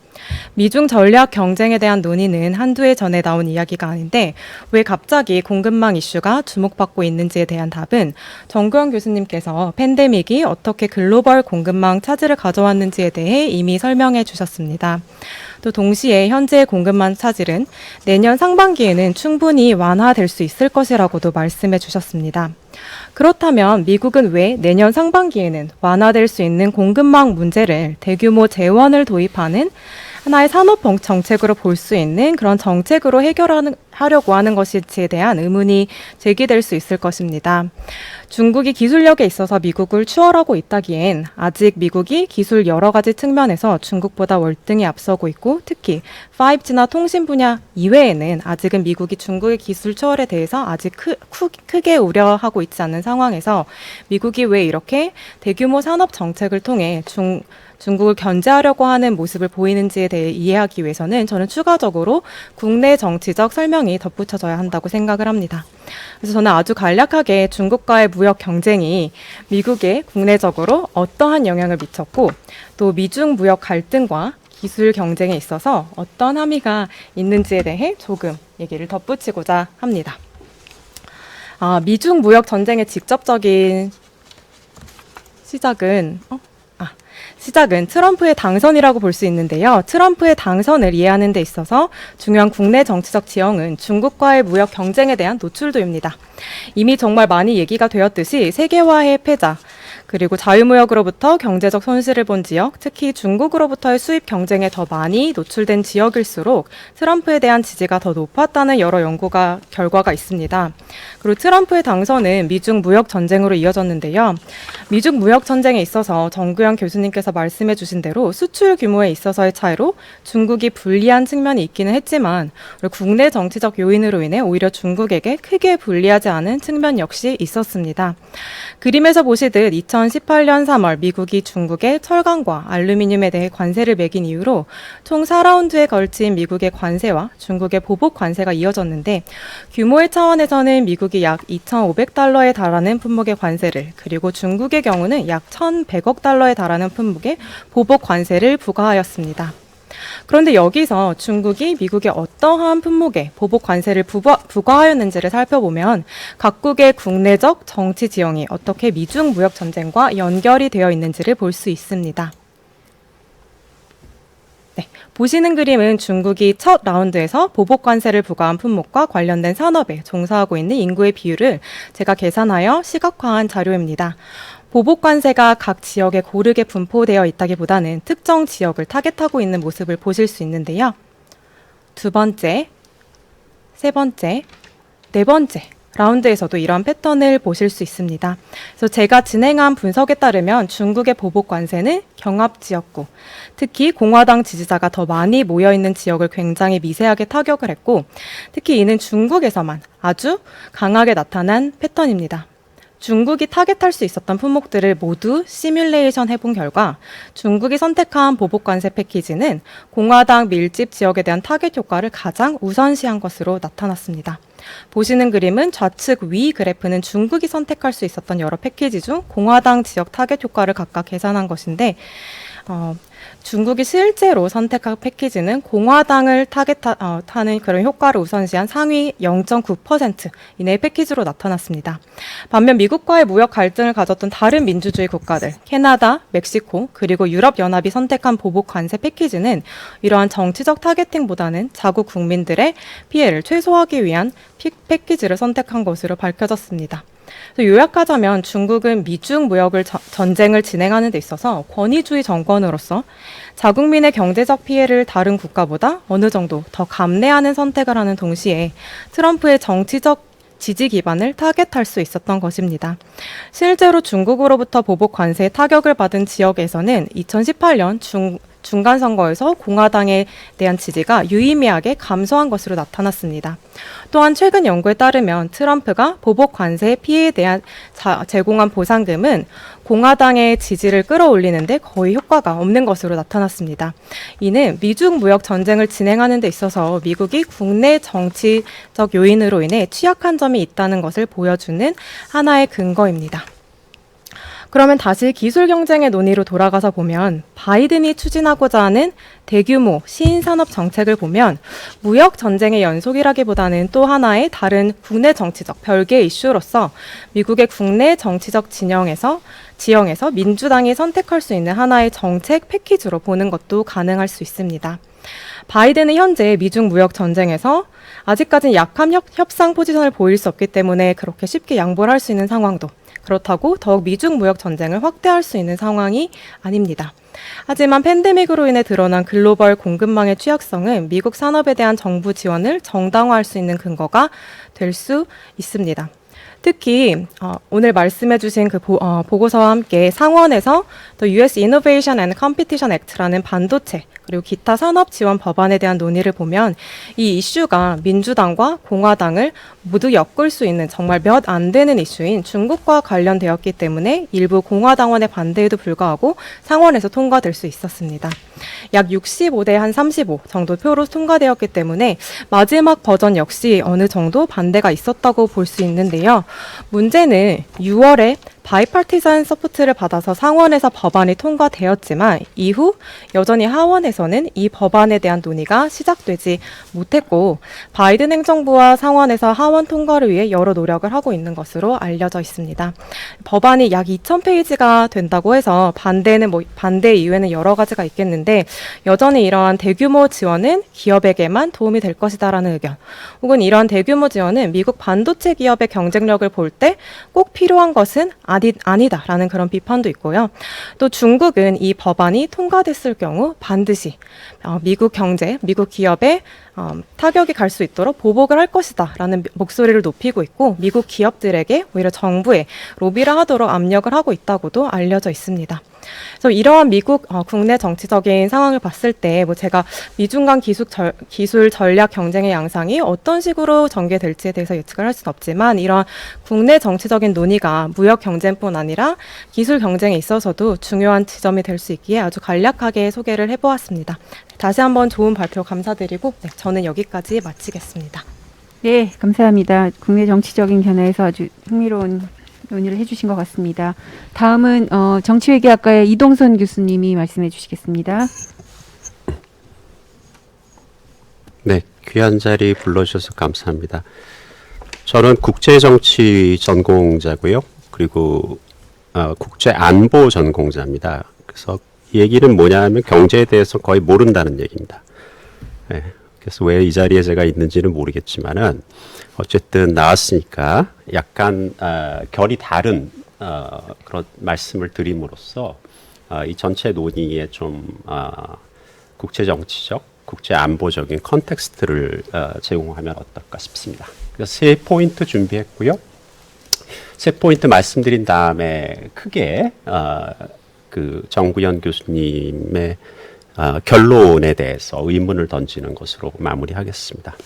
미중 전략 경쟁에 대한 논의는 한두 해 전에 나온 이야기가 아닌데 왜 갑자기 공급망 이슈가 주목받고 있는지에 대한 답은 정구영 교수님께서 팬데믹이 어떻게 글로벌 공급망 차질을 가져왔는지에 대해 이미 설명해 주셨습니다. 또 동시에 현재의 공급망 차질은 내년 상반기에는 충분히 완화될 수 있을 것이라고도 말씀해 주셨습니다. 그렇다면 미국은 왜 내년 상반기에는 완화될 수 있는 공급망 문제를 대규모 재원을 도입하는 하나의 산업 정책으로 볼 수 있는 그런 정책으로 해결하려고 하는 것인지에 대한 의문이 제기될 수 있을 것입니다. 중국이 기술력에 있어서 미국을 추월하고 있다기엔 아직 미국이 기술 여러 가지 측면에서 중국보다 월등히 앞서고 있고 특히 5G나 통신 분야 이외에는 아직은 미국이 중국의 기술 추월에 대해서 아직 크게 우려하고 있지 않는 상황에서 미국이 왜 이렇게 대규모 산업 정책을 통해 중국을 견제하려고 하는 모습을 보이는지에 대해 이해하기 위해서는 저는 추가적으로 국내 정치적 설명이 덧붙여져야 한다고 생각을 합니다. 그래서 저는 아주 간략하게 중국과의 무역 경쟁이 미국에 국내적으로 어떠한 영향을 미쳤고 또 미중 무역 갈등과 기술 경쟁에 있어서 어떤 함의가 있는지에 대해 조금 얘기를 덧붙이고자 합니다. 미중 무역 전쟁의 직접적인 시작은 트럼프의 당선이라고 볼 수 있는데요. 트럼프의 당선을 이해하는 데 있어서 중요한 국내 정치적 지형은 중국과의 무역 경쟁에 대한 노출도입니다. 이미 정말 많이 얘기가 되었듯이 세계화의 패자, 그리고 자유무역으로부터 경제적 손실을 본 지역, 특히 중국으로부터의 수입 경쟁에 더 많이 노출된 지역일수록 트럼프에 대한 지지가 더 높았다는 여러 결과가 있습니다. 그리고 트럼프의 당선은 미중 무역 전쟁으로 이어졌는데요. 미중 무역 전쟁에 있어서 정구영 교수님께서 말씀해 주신 대로 수출 규모에 있어서의 차이로 중국이 불리한 측면이 있기는 했지만 국내 정치적 요인으로 인해 오히려 중국에게 크게 불리하지 않은 측면 역시 있었습니다. 그림에서 보시듯 2018년 3월 미국이 중국의 철강과 알루미늄에 대해 관세를 매긴 이후로 총 4라운드에 걸친 미국의 관세와 중국의 보복 관세가 이어졌는데 규모의 차원에서는 미국이 약 2,500달러에 달하는 품목의 관세를 그리고 중국의 경우는 약 1,100억 달러에 달하는 품목의 보복 관세를 부과하였습니다. 그런데 여기서 중국이 미국의 어떠한 품목에 보복 관세를 부과하였는지를 살펴보면 각국의 국내적 정치 지형이 어떻게 미중 무역 전쟁과 연결이 되어 있는지를 볼 수 있습니다. 네, 보시는 그림은 중국이 첫 라운드에서 보복 관세를 부과한 품목과 관련된 산업에 종사하고 있는 인구의 비율을 제가 계산하여 시각화한 자료입니다. 보복 관세가 각 지역에 고르게 분포되어 있다기보다는 특정 지역을 타겟하고 있는 모습을 보실 수 있는데요. 두 번째, 세 번째, 네 번째 라운드에서도 이런 패턴을 보실 수 있습니다. 그래서 제가 진행한 분석에 따르면 중국의 보복 관세는 경합 지역구, 특히 공화당 지지자가 더 많이 모여있는 지역을 굉장히 미세하게 타격을 했고, 특히 이는 중국에서만 아주 강하게 나타난 패턴입니다. 중국이 타겟할 수 있었던 품목들을 모두 시뮬레이션 해본 결과 중국이 선택한 보복 관세 패키지는 공화당 밀집 지역에 대한 타겟 효과를 가장 우선시한 것으로 나타났습니다. 보시는 그림은 좌측 위 그래프는 중국이 선택할 수 있었던 여러 패키지 중 공화당 지역 타겟 효과를 각각 계산한 것인데 중국이 실제로 선택한 패키지는 공화당을 타겟하는 그런 효과를 우선시한 상위 0.9% 이내의 패키지로 나타났습니다. 반면 미국과의 무역 갈등을 가졌던 다른 민주주의 국가들, 캐나다, 멕시코, 그리고 유럽연합이 선택한 보복 관세 패키지는 이러한 정치적 타겟팅보다는 자국 국민들의 피해를 최소화하기 위한 패키지를 선택한 것으로 밝혀졌습니다. 요약하자면 중국은 미중 무역을 전쟁을 진행하는 데 있어서 권위주의 정권으로서 자국민의 경제적 피해를 다른 국가보다 어느 정도 더 감내하는 선택을 하는 동시에 트럼프의 정치적 지지 기반을 타겟할 수 있었던 것입니다. 실제로 중국으로부터 보복 관세의 타격을 받은 지역에서는 2018년 중간 선거에서 공화당에 대한 지지가 유의미하게 감소한 것으로 나타났습니다. 또한 최근 연구에 따르면 트럼프가 보복 관세 피해에 대한 제공한 보상금은 공화당의 지지를 끌어올리는데 거의 효과가 없는 것으로 나타났습니다. 이는 미중 무역 전쟁을 진행하는 데 있어서 미국이 국내 정치적 요인으로 인해 취약한 점이 있다는 것을 보여주는 하나의 근거입니다. 그러면 다시 기술 경쟁의 논의로 돌아가서 보면 바이든이 추진하고자 하는 대규모 시인산업 정책을 보면 무역 전쟁의 연속이라기보다는 또 하나의 다른 국내 정치적 별개의 이슈로서 미국의 국내 정치적 지형에서 민주당이 선택할 수 있는 하나의 정책 패키지로 보는 것도 가능할 수 있습니다. 바이든은 현재 미중 무역 전쟁에서 아직까지는 약한 협상 포지션을 보일 수 없기 때문에 그렇게 쉽게 양보를 할 수 있는 상황도 그렇다고 더욱 미중 무역 전쟁을 확대할 수 있는 상황이 아닙니다. 하지만 팬데믹으로 인해 드러난 글로벌 공급망의 취약성은 미국 산업에 대한 정부 지원을 정당화할 수 있는 근거가 될 수 있습니다. 특히 오늘 말씀해 주신 그 보고서와 함께 상원에서 The US Innovation and Competition Act라는 반도체 그리고 기타 산업 지원 법안에 대한 논의를 보면 이 이슈가 민주당과 공화당을 모두 엮을 수 있는 정말 몇 안 되는 이슈인 중국과 관련되었기 때문에 일부 공화당원의 반대에도 불구하고 상원에서 통과될 수 있었습니다. 약 65대 한 35 정도 표로 통과되었기 때문에 마지막 버전 역시 어느 정도 반대가 있었다고 볼 수 있는데요. 문제는 6월에 바이파티산 서포트를 받아서 상원에서 법안이 통과되었지만 이후 여전히 하원에서는 이 법안에 대한 논의가 시작되지 못했고 바이든 행정부와 상원에서 하원 통과를 위해 여러 노력을 하고 있는 것으로 알려져 있습니다. 법안이 약 2,000페이지가 된다고 해서 반대 이유에는 여러 가지가 있겠는데 여전히 이러한 대규모 지원은 기업에게만 도움이 될 것이다라는 의견 혹은 이러한 대규모 지원은 미국 반도체 기업의 경쟁력을 볼 때 꼭 필요한 것은 아니다. 아니다라는 그런 비판도 있고요. 또 중국은 이 법안이 통과됐을 경우 반드시 미국 경제, 미국 기업에 타격이 갈 수 있도록 보복을 할 것이다라는 목소리를 높이고 있고 미국 기업들에게 오히려 정부에 로비를 하도록 압력을 하고 있다고도 알려져 있습니다. 그래서 이러한 미국 국내 정치적인 상황을 봤을 때 뭐 제가 미중 간 기술 전략 경쟁의 양상이 어떤 식으로 전개될지에 대해서 예측을 할 수는 없지만 이런 국내 정치적인 논의가 무역 경쟁뿐 아니라 기술 경쟁에 있어서도 중요한 지점이 될 수 있기에 아주 간략하게 소개를 해보았습니다. 다시 한번 좋은 발표 감사드리고 저는 여기까지 마치겠습니다. 네, 감사합니다. 국내 정치적인 견해에서 아주 흥미로운 논의를 해주신 것 같습니다. 다음은 정치외교학과의 이동선 교수님이 말씀해 주시겠습니다. 네, 귀한 자리 불러주셔서 감사합니다. 저는 국제정치 전공자고요. 그리고 국제안보 전공자입니다. 그래서 이 얘기는 뭐냐면 경제에 대해서 거의 모른다는 얘기입니다. 네, 그래서 왜 이 자리에 제가 있는지는 모르겠지만은 어쨌든 나왔으니까 약간 결이 다른 그런 말씀을 드림으로써 이 전체 논의에 좀 국제정치적, 국제안보적인 컨텍스트를 제공하면 어떨까 싶습니다. 그래서 3포인트 준비했고요. 3포인트 말씀드린 다음에 크게 그 정구현 교수님의 결론에 대해서 의문을 던지는 것으로 마무리하겠습니다.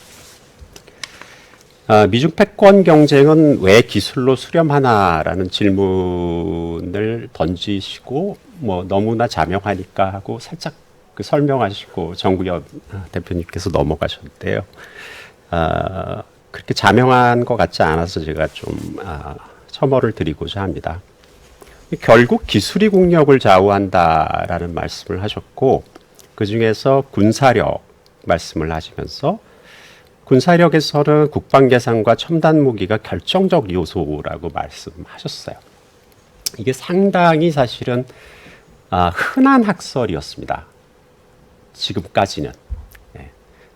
미중 패권 경쟁은 왜 기술로 수렴하나라는 질문을 던지시고 뭐 너무나 자명하니까 하고 살짝 그 설명하시고 정구현 대표님께서 넘어가셨는데요. 그렇게 자명한 것 같지 않아서 제가 좀 첨언을 드리고자 합니다. 결국 기술이 국력을 좌우한다라는 말씀을 하셨고 그 중에서 군사력 말씀을 하시면서 군사력에서는 국방예산과 첨단 무기가 결정적 요소라고 말씀하셨어요. 이게 상당히 사실은 흔한 학설이었습니다. 지금까지는. 네.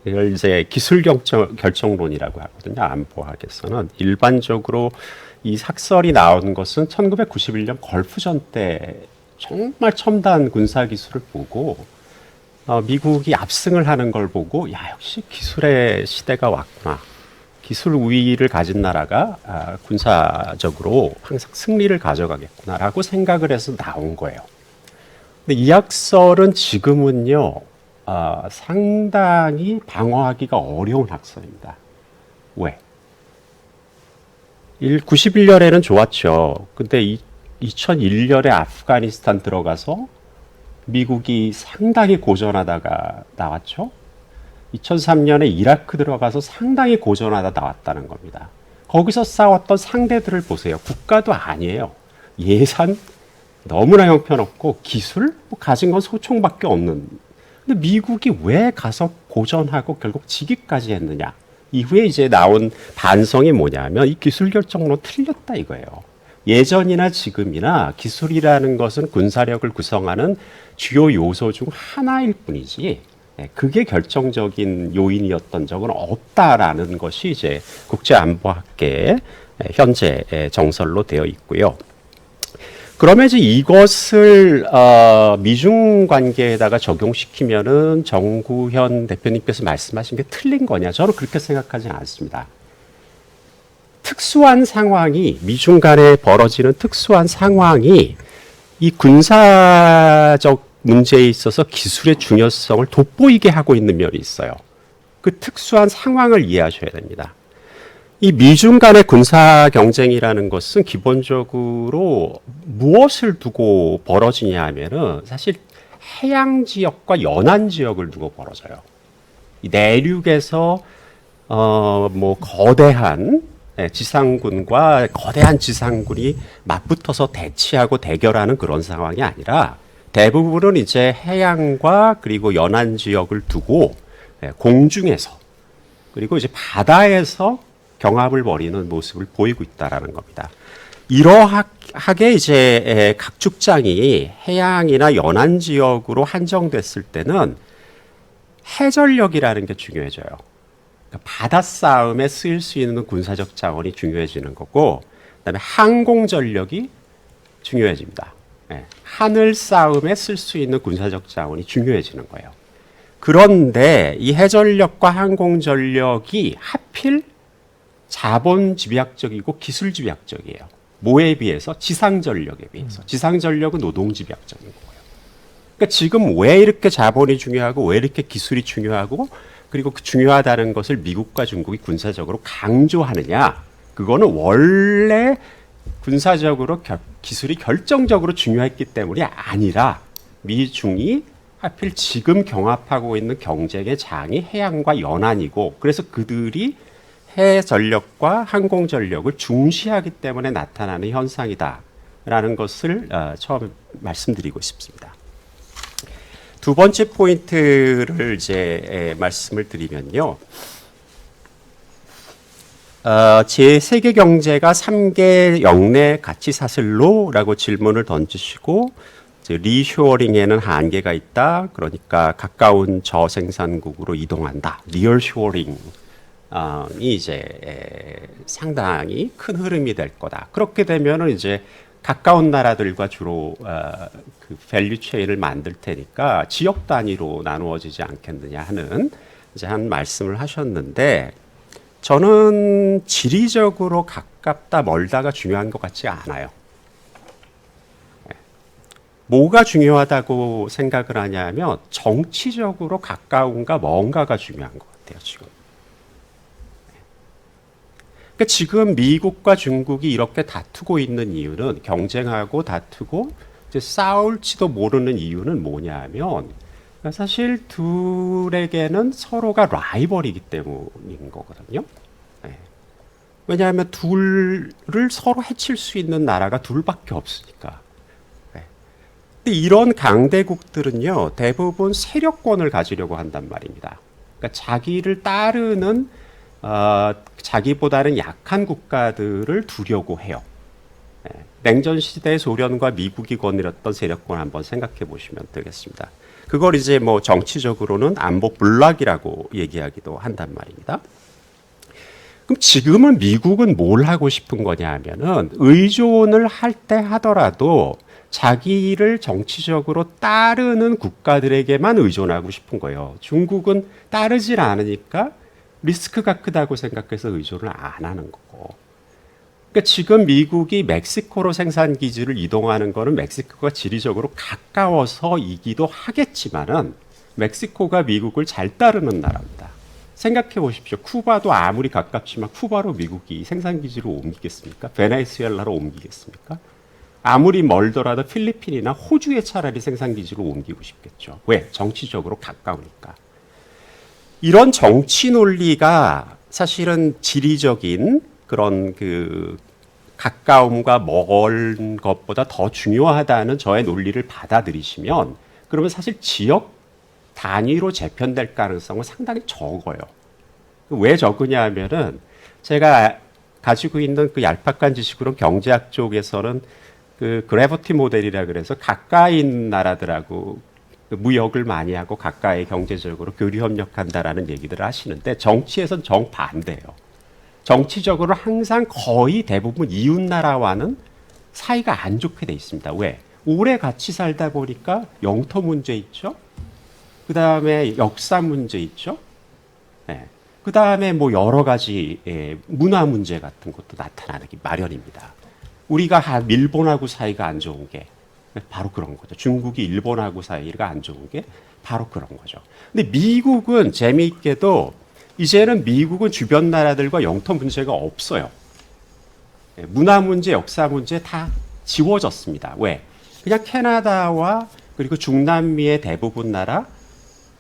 이걸 이제 기술 결정론이라고 하거든요. 안보학에서는 일반적으로 이 학설이 나온 것은 1991년 걸프전 때 정말 첨단 군사 기술을 보고 미국이 압승을 하는 걸 보고 야 역시 기술의 시대가 왔구나. 기술 우위를 가진 나라가 군사적으로 항상 승리를 가져가겠구나라고 생각을 해서 나온 거예요. 근데 이 학설은 지금은요 상당히 방어하기가 어려운 학설입니다. 왜? 91년에는 좋았죠. 근데 2001년에 아프가니스탄 들어가서 미국이 상당히 고전하다가 나왔죠. 2003년에 이라크 들어가서 상당히 고전하다 나왔다는 겁니다. 거기서 싸웠던 상대들을 보세요. 국가도 아니에요. 예산 너무나 형편없고 기술 가진 건 소총밖에 없는. 근데 미국이 왜 가서 고전하고 결국 지기까지 했느냐. 이후에 이제 나온 반성이 뭐냐면 이 기술 결정론 틀렸다 이거예요. 예전이나 지금이나 기술이라는 것은 군사력을 구성하는 주요 요소 중 하나일 뿐이지 그게 결정적인 요인이었던 적은 없다라는 것이 이제 국제안보학계의 현재 정설로 되어 있고요. 그러면 이제 이것을 미중 관계에다가 적용시키면은 정구현 대표님께서 말씀하신 게 틀린 거냐? 저는 그렇게 생각하지 않습니다. 특수한 상황이 미중 간에 벌어지는 특수한 상황이 이 군사적 문제에 있어서 기술의 중요성을 돋보이게 하고 있는 면이 있어요. 그 특수한 상황을 이해하셔야 됩니다. 이 미중 간의 군사 경쟁이라는 것은 기본적으로 무엇을 두고 벌어지냐 하면은 사실 해양 지역과 연안 지역을 두고 벌어져요. 이 내륙에서 뭐 거대한 지상군과 거대한 지상군이 맞붙어서 대치하고 대결하는 그런 상황이 아니라 대부분은 이제 해양과 그리고 연안 지역을 두고 공중에서 그리고 이제 바다에서 경합을 벌이는 모습을 보이고 있다라는 겁니다. 이러하게 이제 각 축장이 해양이나 연안 지역으로 한정됐을 때는 해전력이라는 게 중요해져요. 그러니까 바다 싸움에 쓰일 수 있는 군사적 자원이 중요해지는 거고, 그다음에 항공 전력이 중요해집니다. 예, 하늘 싸움에 쓸 수 있는 군사적 자원이 중요해지는 거예요. 그런데 이 해전력과 항공전력이 하필 자본 집약적이고 기술 집약적이에요. 뭐에 비해서? 지상전력에 비해서. 지상전력은 노동 집약적인 거예요. 그러니까 지금 왜 이렇게 자본이 중요하고 왜 이렇게 기술이 중요하고 그리고 그 중요하다는 것을 미국과 중국이 군사적으로 강조하느냐? 그거는 원래 군사적으로 기술이 결정적으로 중요했기 때문이 아니라 미중이 하필 지금 경합하고 있는 경쟁의 장이 해양과 연안이고 그래서 그들이 해외 전력과 항공 전력을 중시하기 때문에 나타나는 현상이다라는 것을 처음 말씀드리고 싶습니다. 두 번째 포인트를 이제 말씀을 드리면요. 제 세계 경제가 3개 영내 가치 사슬로라고 질문을 던지시고 리쇼어링에는 한계가 있다. 그러니까 가까운 저생산국으로 이동한다. 리얼쇼어링이 이제 상당히 큰 흐름이 될 거다. 그렇게 되면은 이제 가까운 나라들과 주로 그 밸류 체인을 만들 테니까 지역 단위로 나누어지지 않겠느냐 하는 이제 한 말씀을 하셨는데 저는 지리적으로 가깝다 멀다가 중요한 것 같지 않아요. 뭐가 중요하다고 생각을 하냐면 정치적으로 가까운가 뭔가가 중요한 것 같아요. 지금. 그러니까 지금 미국과 중국이 이렇게 다투고 있는 이유는 경쟁하고 다투고 이제 싸울지도 모르는 이유는 뭐냐면 사실 둘에게는 서로가 라이벌이기 때문인 거거든요. 왜냐하면 둘을 서로 해칠 수 있는 나라가 둘밖에 없으니까. 근데 이런 강대국들은요, 대부분 세력권을 가지려고 한단 말입니다. 그러니까 자기를 따르는 자기보다는 약한 국가들을 두려고 해요. 냉전 시대 소련과 미국이 거느렸던 세력권 한번 생각해 보시면 되겠습니다. 그걸 이제 뭐 정치적으로는 안보 블락이라고 얘기하기도 한단 말입니다. 그럼 지금은 미국은 뭘 하고 싶은 거냐 하면은 의존을 할 때 하더라도 자기를 정치적으로 따르는 국가들에게만 의존하고 싶은 거예요. 중국은 따르질 않으니까 리스크가 크다고 생각해서 의존을 안 하는 거고. 그러니까 지금 미국이 멕시코로 생산 기지를 이동하는 거는 멕시코가 지리적으로 가까워서이기도 하겠지만은 멕시코가 미국을 잘 따르는 나라입니다. 생각해 보십시오. 쿠바도 아무리 가깝지만 쿠바로 미국이 생산 기지를 옮기겠습니까? 베네수엘라로 옮기겠습니까? 아무리 멀더라도 필리핀이나 호주에 차라리 생산 기지를 옮기고 싶겠죠. 왜? 정치적으로 가까우니까. 이런 정치 논리가 사실은 지리적인 그런 그 가까움과 먼 것보다 더 중요하다는 저의 논리를 받아들이시면 그러면 사실 지역 단위로 재편될 가능성은 상당히 적어요. 왜 적으냐 하면은 제가 가지고 있는 그 얄팍한 지식으로 경제학 쪽에서는 그 그래비티 모델이라 그래서 가까이 있는 나라들하고 무역을 많이 하고 가까이 경제적으로 교류 협력한다라는 얘기들을 하시는데 정치에선 정반대예요. 정치적으로 항상 거의 대부분 이웃 나라와는 사이가 안 좋게 돼 있습니다. 왜? 오래 같이 살다 보니까 영토 문제 있죠. 그 다음에 역사 문제 있죠. 네. 그 다음에 뭐 여러 가지 문화 문제 같은 것도 나타나기 마련입니다. 우리가 일본하고 사이가 안 좋은 게 바로 그런 거죠. 중국이 일본하고 사이가 안 좋은 게 바로 그런 거죠. 근데 미국은 재미있게도 이제는 미국은 주변 나라들과 영토 문제가 없어요. 문화 문제, 역사 문제 다 지워졌습니다. 왜? 그냥 캐나다와 그리고 중남미의 대부분 나라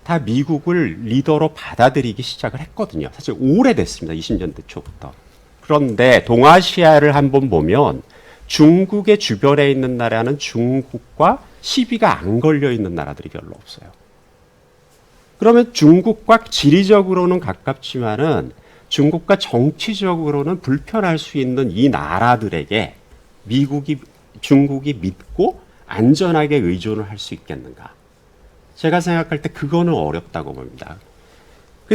다 미국을 리더로 받아들이기 시작을 했거든요. 사실 오래됐습니다. 20년대 초부터. 그런데 동아시아를 한번 보면 중국의 주변에 있는 나라는 중국과 시비가 안 걸려 있는 나라들이 별로 없어요. 그러면 중국과 지리적으로는 가깝지만은 중국과 정치적으로는 불편할 수 있는 이 나라들에게 중국이 믿고 안전하게 의존을 할 수 있겠는가? 제가 생각할 때 그거는 어렵다고 봅니다.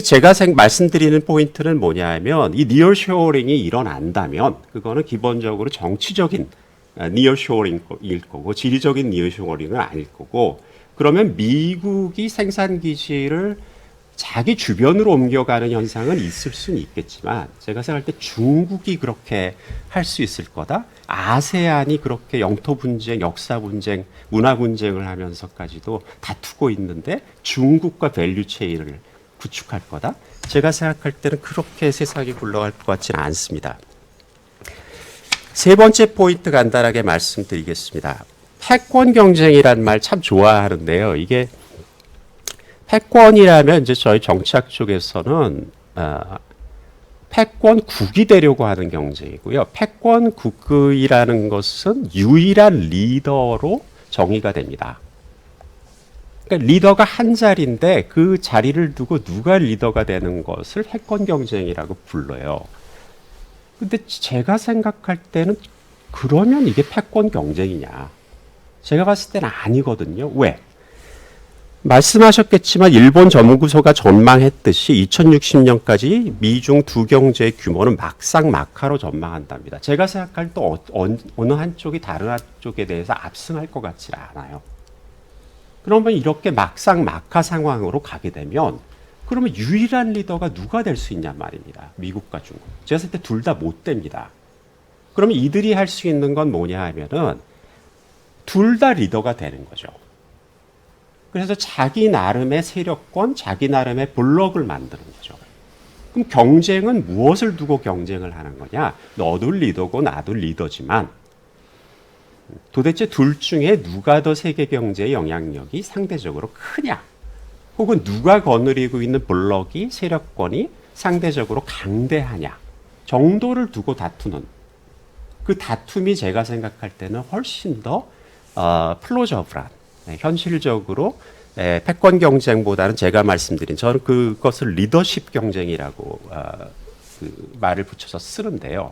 제가 말씀드리는 포인트는 뭐냐 하면 이 리얼쇼어링이 일어난다면 그거는 기본적으로 정치적인 니어쇼어링일 거고 지리적인 니어쇼어링은 아닐 거고 그러면 미국이 생산 기지를 자기 주변으로 옮겨가는 현상은 있을 수는 있겠지만 제가 생각할 때 중국이 그렇게 할 수 있을 거다. 아세안이 그렇게 영토 분쟁, 역사 분쟁, 문화 분쟁을 하면서까지도 다투고 있는데 중국과 밸류 체인을 구축할 거다. 제가 생각할 때는 그렇게 세상이 굴러갈 것 같지는 않습니다. 세 번째 포인트 간단하게 말씀드리겠습니다. 패권 경쟁이란 말 참 좋아하는데요. 이게 패권이라면 이제 저희 정치학 쪽에서는 패권국이 되려고 하는 경쟁이고요. 패권국이라는 것은 유일한 리더로 정의가 됩니다. 그러니까 리더가 한 자리인데 그 자리를 두고 누가 리더가 되는 것을 패권 경쟁이라고 불러요. 근데 제가 생각할 때는 그러면 이게 패권 경쟁이냐? 제가 봤을 때는 아니거든요. 왜? 말씀하셨겠지만 일본 전무부서가 전망했듯이 2060년까지 미중 두 경제의 규모는 막상막하로 전망한답니다. 제가 생각할 때 어느 한쪽이 다른 한쪽에 대해서 압승할 것 같지 않아요. 그러면 이렇게 막상막하 상황으로 가게 되면 그러면 유일한 리더가 누가 될 수 있냔 말입니다. 미국과 중국. 제가 봤을 때 둘 다 못 됩니다. 그러면 이들이 할 수 있는 건 뭐냐 하면은 둘 다 리더가 되는 거죠. 그래서 자기 나름의 세력권, 자기 나름의 블록을 만드는 거죠. 그럼 경쟁은 무엇을 두고 경쟁을 하는 거냐? 너도 리더고 나도 리더지만 도대체 둘 중에 누가 더 세계 경제의 영향력이 상대적으로 크냐? 혹은 누가 거느리고 있는 블록이 세력권이 상대적으로 강대하냐? 정도를 두고 다투는 그 다툼이 제가 생각할 때는 훨씬 더 플로저블한 현실적으로 패권 경쟁보다는 제가 말씀드린 저는 그것을 리더십 경쟁이라고 그 말을 붙여서 쓰는데요.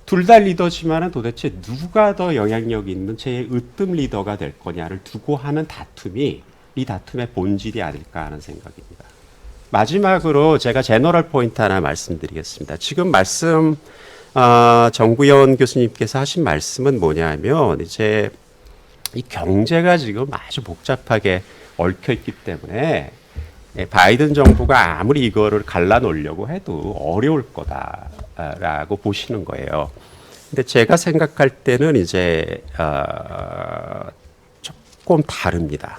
둘 다 리더지만은 도대체 누가 더 영향력 있는 제 으뜸 리더가 될 거냐를 두고 하는 다툼이 이 다툼의 본질이 아닐까 하는 생각입니다. 마지막으로 제가 제너럴 포인트 하나 말씀드리겠습니다. 지금 정구현 교수님께서 하신 말씀은 뭐냐면 이제 이 경제가 지금 아주 복잡하게 얽혀 있기 때문에 바이든 정부가 아무리 이거를 갈라놓으려고 해도 어려울 거다라고 보시는 거예요. 근데 제가 생각할 때는 이제 조금 다릅니다.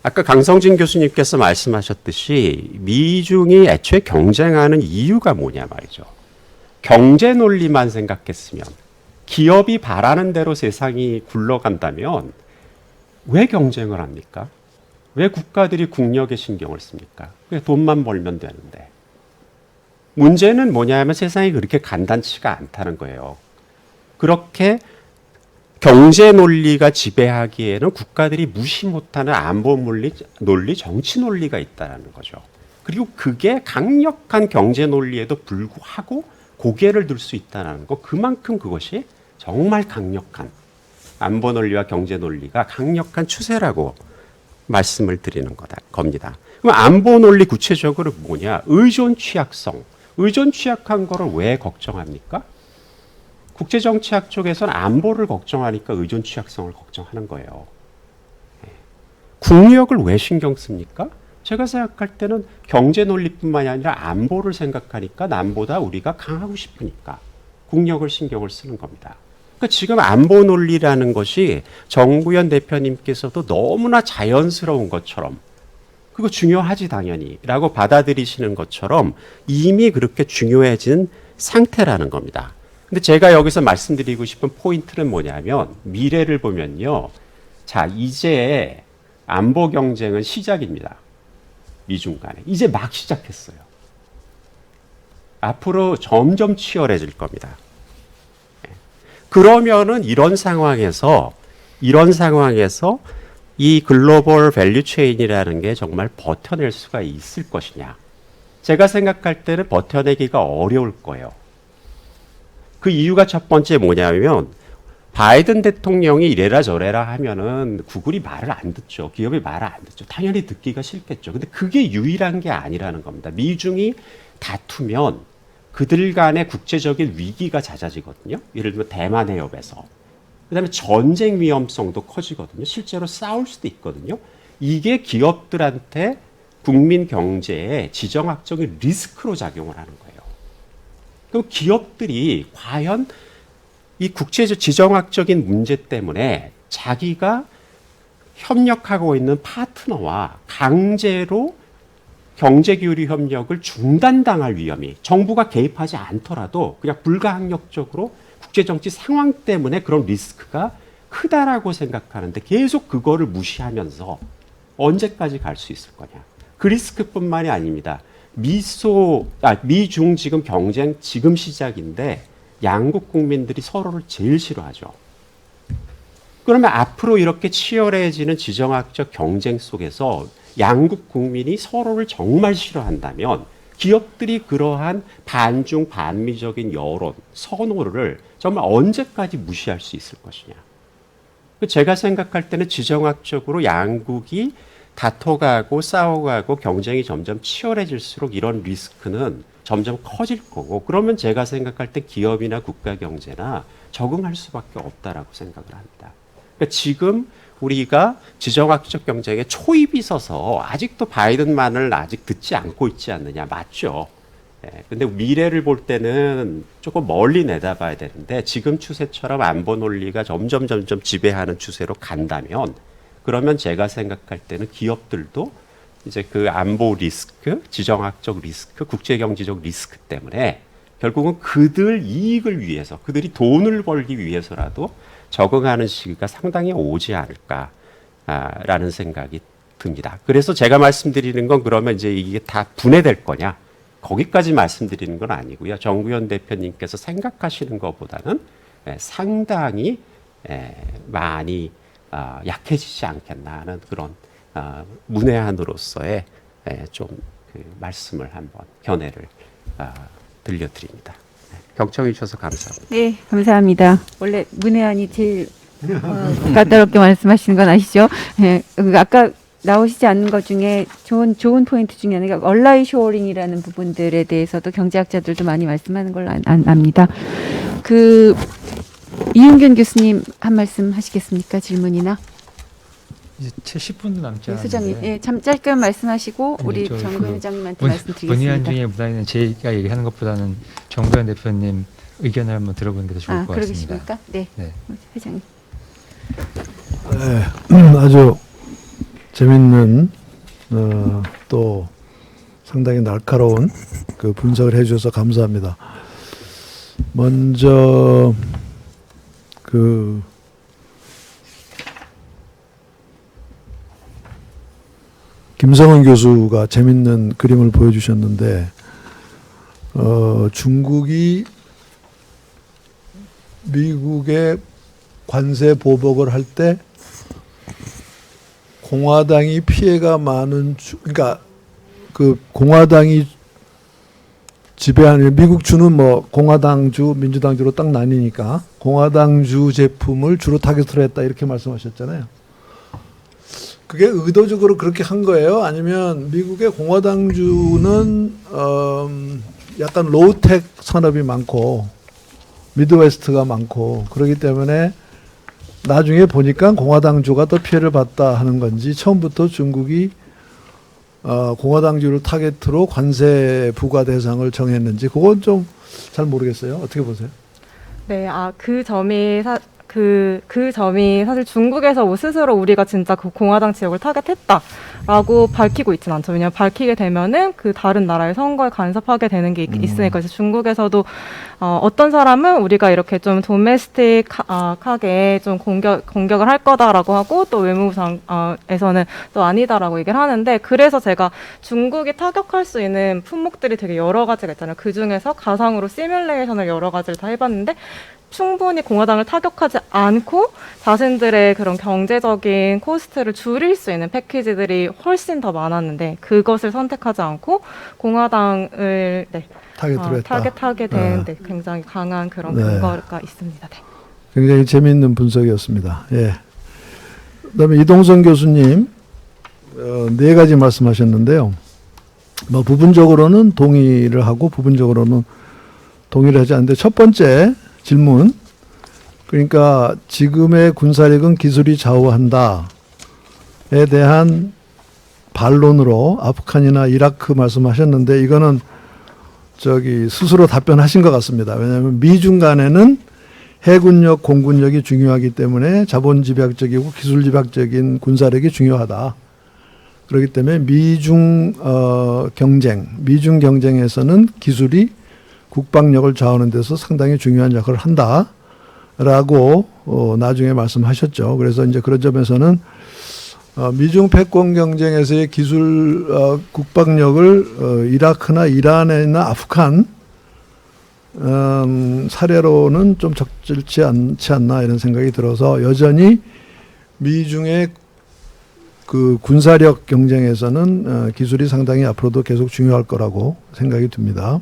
아까 강성진 교수님께서 말씀하셨듯이 미중이 애초에 경쟁하는 이유가 뭐냐 말이죠. 경제 논리만 생각했으면 기업이 바라는 대로 세상이 굴러간다면 왜 경쟁을 합니까? 왜 국가들이 국력에 신경을 씁니까? 그냥 돈만 벌면 되는데. 문제는 뭐냐면 세상이 그렇게 간단치가 않다는 거예요. 그렇게 경제 논리가 지배하기에는 국가들이 무시 못하는 안보 논리, 정치 논리가 있다는 거죠. 그리고 그게 강력한 경제 논리에도 불구하고 고개를 들 수 있다는 거, 그만큼 그것이 정말 강력한 안보 논리와 경제 논리가 강력한 추세라고 말씀을 드리는 겁니다. 그럼 안보 논리 구체적으로 뭐냐? 의존 취약성. 의존 취약한 거를 왜 걱정합니까? 국제정치학 쪽에서는 안보를 걱정하니까 의존 취약성을 걱정하는 거예요. 국력을 왜 신경 씁니까? 제가 생각할 때는 경제 논리뿐만이 아니라 안보를 생각하니까 남보다 우리가 강하고 싶으니까 국력을 신경을 쓰는 겁니다. 그러니까 지금 안보 논리라는 것이 정구현 대표님께서도 너무나 자연스러운 것처럼 그거 중요하지 당연히 라고 받아들이시는 것처럼 이미 그렇게 중요해진 상태라는 겁니다. 근데 제가 여기서 말씀드리고 싶은 포인트는 뭐냐면 미래를 보면요. 자, 이제 안보 경쟁은 시작입니다. 미중 간에. 이제 막 시작했어요. 앞으로 점점 치열해질 겁니다. 그러면은 이런 상황에서 이 글로벌 밸류 체인이라는 게 정말 버텨낼 수가 있을 것이냐. 제가 생각할 때는 버텨내기가 어려울 거예요. 그 이유가 첫 번째 뭐냐면 바이든 대통령이 이래라 저래라 하면은 구글이 말을 안 듣죠. 기업이 말을 안 듣죠. 당연히 듣기가 싫겠죠. 근데 그게 유일한 게 아니라는 겁니다. 미중이 다투면 그들 간의 국제적인 위기가 잦아지거든요. 예를 들면 대만 해협에서. 그다음에 전쟁 위험성도 커지거든요. 실제로 싸울 수도 있거든요. 이게 기업들한테 국민 경제에 지정학적인 리스크로 작용을 하는 거예요. 그럼 기업들이 과연 이 국제적 지정학적인 문제 때문에 자기가 협력하고 있는 파트너와 강제로 경제교류 협력을 중단당할 위험이, 정부가 개입하지 않더라도 그냥 불가항력적으로 국제정치 상황 때문에 그런 리스크가 크다라고 생각하는데 계속 그거를 무시하면서 언제까지 갈 수 있을 거냐. 그 리스크뿐만이 아닙니다. 미중 지금 경쟁 지금 시작인데 양국 국민들이 서로를 제일 싫어하죠. 그러면 앞으로 이렇게 치열해지는 지정학적 경쟁 속에서 양국 국민이 서로를 정말 싫어한다면 기업들이 그러한 반중 반미적인 여론, 선호를 정말 언제까지 무시할 수 있을 것이냐. 제가 생각할 때는 지정학적으로 양국이 다퉈가고 싸워가고 경쟁이 점점 치열해질수록 이런 리스크는 점점 커질 거고, 그러면 제가 생각할 때 기업이나 국가 경제나 적응할 수밖에 없다라고 생각을 합니다. 그러니까 지금 우리가 지정학적 경쟁에 초입이 있어서 아직도 바이든만을 아직 듣지 않고 있지 않느냐. 맞죠. 근데 미래를 볼 때는 조금 멀리 내다봐야 되는데 지금 추세처럼 안보 논리가 점점 지배하는 추세로 간다면, 그러면 제가 생각할 때는 기업들도 이제 그 안보 리스크, 지정학적 리스크, 국제경제적 리스크 때문에 결국은 그들 이익을 위해서, 그들이 돈을 벌기 위해서라도 적응하는 시기가 상당히 오지 않을까라는 생각이 듭니다. 그래서 제가 말씀드리는 건 그러면 이제 이게 다 분해될 거냐? 거기까지 말씀드리는 건 아니고요. 정구현 대표님께서 생각하시는 것보다는 상당히 많이 약해지지 않겠나 하는 그런 문외한으로서의 좀 그 말씀을 한번 견해를 들려드립니다. 경청해 주셔서 감사합니다. 네, 감사합니다. 원래 문혜안이 제일 까다롭게 말씀하시는 건 아시죠? 네, 아까 나오시지 않는 것 중에 좋은 포인트 중에 하나가 얼라이 쇼어링이라는 부분들에 대해서도 경제학자들도 많이 말씀하는 걸로 압니다. 그 이윤균 교수님 한 말씀 하시겠습니까? 질문이나? 이제 채 10분도 남지 네, 않았는데. 소장님, 예, 참 짧게 말씀하시고 아니, 우리 저 정구현 회장님한테 문의안 말씀드리겠습니다. 중에 문화에는 제가 얘기하는 것보다는 정구현 대표님 의견을 한번 들어보는 게 더 좋을 것 같습니다. 그러겠습니까? 네, 네. 회장님. 네, 아주 재밌는 또 상당히 날카로운 그 분석을 해주셔서 감사합니다. 먼저 그 김성원 교수가 재밌는 그림을 보여주셨는데 중국이 미국의 관세 보복을 할 때 공화당이 피해가 많은 그러니까 그 공화당이 지배하는 미국주는 뭐 공화당주, 민주당주로 딱 나뉘니까 공화당주 제품을 주로 타겟으로 했다 이렇게 말씀하셨잖아요. 그게 의도적으로 그렇게 한 거예요? 아니면 미국의 공화당주는 약간 로우텍 산업이 많고 미드웨스트가 많고 그렇기 때문에 나중에 보니까 공화당주가 더 피해를 봤다 하는 건지 처음부터 중국이 공화당주를 타겟으로 관세 부과 대상을 정했는지 그건 좀 잘 모르겠어요. 어떻게 보세요? 네, 그 점이 사실 중국에서 스스로 우리가 진짜 그 공화당 지역을 타겟했다라고 밝히고 있진 않죠. 왜냐하면 밝히게 되면은 그 다른 나라의 선거에 간섭하게 되는 게 있으니까. 그래서 중국에서도 어떤 사람은 우리가 이렇게 좀 도메스틱하게 좀 공격을 할 거다라고 하고 또 외무부에서는 또 아니다라고 얘기를 하는데, 그래서 제가 중국이 타격할 수 있는 품목들이 되게 여러 가지가 있잖아요. 그 중에서 가상으로 시뮬레이션을 여러 가지를 다 해봤는데 충분히 공화당을 타격하지 않고 자신들의 그런 경제적인 코스트를 줄일 수 있는 패키지들이 훨씬 더 많았는데 그것을 선택하지 않고 공화당을 타겟으로 했다. 타겟하게 된 굉장히 강한 그런 근거가 있습니다. 네. 굉장히 재미있는 분석이었습니다. 예. 그다음에 이동성 교수님 네 가지 말씀하셨는데요. 뭐 부분적으로는 동의를 하고 부분적으로는 동의를 하지 않는데 첫 번째 질문, 그러니까 지금의 군사력은 기술이 좌우한다에 대한 반론으로 아프간이나 이라크 말씀하셨는데 이거는 스스로 답변하신 것 같습니다. 왜냐하면 미중 간에는 해군력, 공군력이 중요하기 때문에 자본집약적이고 기술집약적인 군사력이 중요하다. 그렇기 때문에 미중 경쟁에서는 기술이 국방력을 좌우하는 데서 상당히 중요한 역할을 한다라고 나중에 말씀하셨죠. 그래서 이제 그런 점에서는 미중 패권 경쟁에서의 기술 국방력을 이라크나 이란이나 아프간 사례로는 좀 적절치 않지 않나 이런 생각이 들어서 여전히 미중의 그 군사력 경쟁에서는 기술이 상당히 앞으로도 계속 중요할 거라고 생각이 듭니다.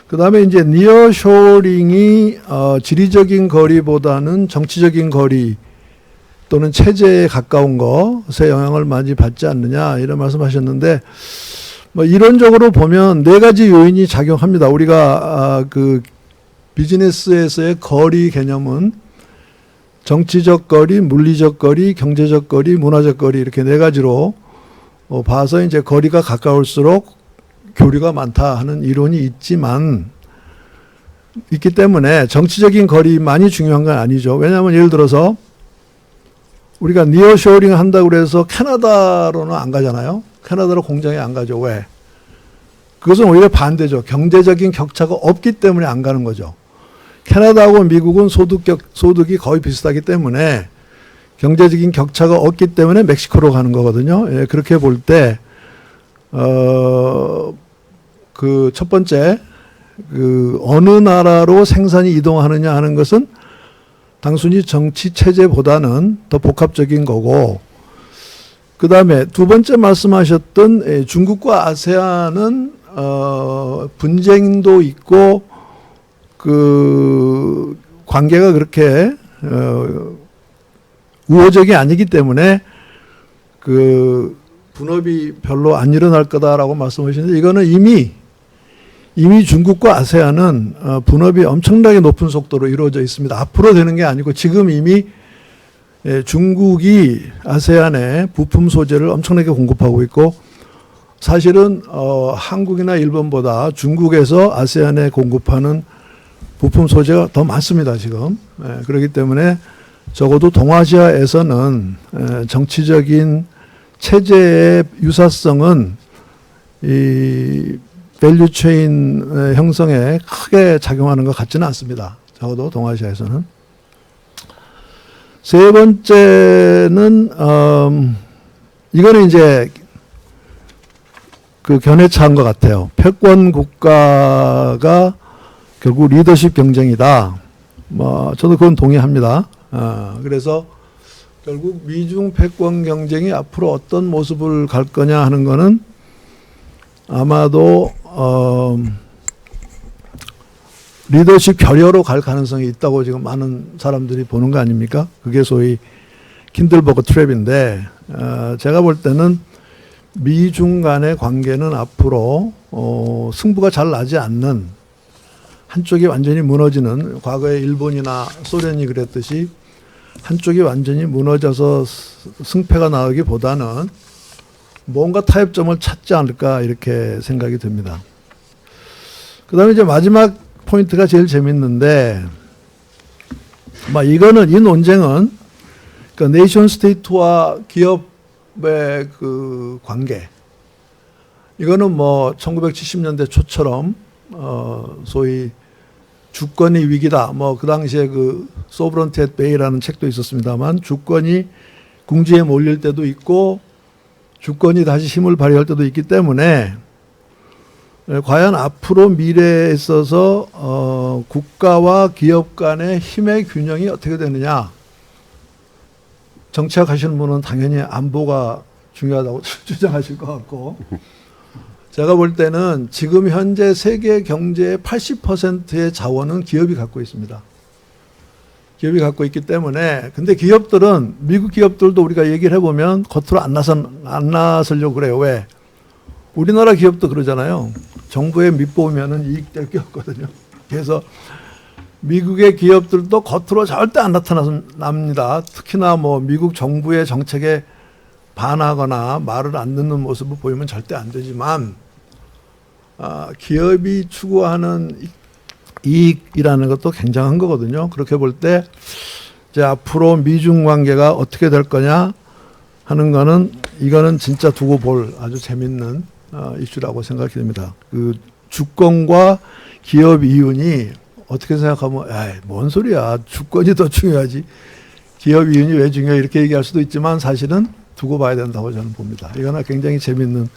그 다음에 이제 니어쇼링이 지리적인 거리보다는 정치적인 거리 또는 체제에 가까운 것에 영향을 많이 받지 않느냐 이런 말씀하셨는데 뭐 이론적으로 보면 네 가지 요인이 작용합니다. 우리가 그 비즈니스에서의 거리 개념은 정치적 거리, 물리적 거리, 경제적 거리, 문화적 거리 이렇게 네 가지로 봐서 이제 거리가 가까울수록 교류가 많다 하는 이론이 있기 때문에 정치적인 거리만이 중요한 건 아니죠. 왜냐하면 예를 들어서 우리가 니어쇼링 한다고 그래서 캐나다로는 안 가잖아요. 캐나다로 공장에 안 가죠. 왜? 그것은 오히려 반대죠. 경제적인 격차가 없기 때문에 안 가는 거죠. 캐나다하고 미국은 소득이 거의 비슷하기 때문에 경제적인 격차가 없기 때문에 멕시코로 가는 거거든요. 예, 그렇게 볼 때, 그 첫 번째, 어느 나라로 생산이 이동하느냐 하는 것은 단순히 정치 체제보다는 더 복합적인 거고, 그 다음에 두 번째 말씀하셨던 중국과 아세안은 분쟁도 있고 그 관계가 그렇게 우호적이 아니기 때문에 그 분업이 별로 안 일어날 거다라고 말씀하시는데 이거는 이미 중국과 아세안은 분업이 엄청나게 높은 속도로 이루어져 있습니다. 앞으로 되는 게 아니고 지금 이미 중국이 아세안에 부품 소재를 엄청나게 공급하고 있고 사실은 한국이나 일본보다 중국에서 아세안에 공급하는 부품 소재가 더 많습니다. 지금. 그렇기 때문에 적어도 동아시아에서는 정치적인 체제의 유사성은 이 밸류체인 형성에 크게 작용하는 것 같지는 않습니다. 적어도 동아시아에서는. 세 번째는 이거는 이제 그 견해차인 것 같아요. 패권 국가가 결국 리더십 경쟁이다. 뭐 저도 그건 동의합니다. 그래서 결국 미중 패권 경쟁이 앞으로 어떤 모습을 갈 거냐 하는 거는 아마도 리더십 결여로 갈 가능성이 있다고 지금 많은 사람들이 보는 거 아닙니까? 그게 소위 킨들버그 트랩인데 제가 볼 때는 미중 간의 관계는 앞으로 승부가 잘 나지 않는 한쪽이 완전히 무너지는 과거에 일본이나 소련이 그랬듯이 한쪽이 완전히 무너져서 승패가 나오기보다는 뭔가 타협점을 찾지 않을까 이렇게 생각이 듭니다. 그 다음에 이제 마지막 포인트가 제일 재밌는데 이거는 이 논쟁은 그러니까 네이션 스테이트와 기업의 그 관계 이거는 뭐 1970년대 초처럼 소위 주권이 위기다. 뭐 그 당시에 그 소브런티 앳 베이라는 책도 있었습니다만 주권이 궁지에 몰릴 때도 있고 주권이 다시 힘을 발휘할 때도 있기 때문에 과연 앞으로 미래에 있어서 국가와 기업 간의 힘의 균형이 어떻게 되느냐. 정치학 하시는 분은 당연히 안보가 중요하다고 주장하실 것 같고 제가 볼 때는 지금 현재 세계 경제의 80%의 자원은 기업이 갖고 있습니다. 기업이 갖고 있기 때문에 근데 기업들은 미국 기업들도 우리가 얘기를 해보면 겉으로 안 나서려고 그래요. 왜? 우리나라 기업도 그러잖아요. 정부에 밑보면은 이익 될 게 없거든요. 그래서 미국의 기업들도 겉으로 절대 안 나타납니다. 특히나 뭐 미국 정부의 정책에 반하거나 말을 안 듣는 모습을 보이면 절대 안 되지만 기업이 추구하는 이익이라는 것도 굉장한 거거든요. 그렇게 볼 때 이제 앞으로 미중 관계가 어떻게 될 거냐 하는 거는 이거는 진짜 두고 볼 아주 재밌는 이슈라고 생각이 됩니다. 그 주권과 기업 이윤이 어떻게 생각하면 뭔 소리야. 주권이 더 중요하지. 기업 이윤이 왜 중요해. 이렇게 얘기할 수도 있지만 사실은 두고 봐야 된다고 저는 봅니다. 이거는 굉장히 재밌는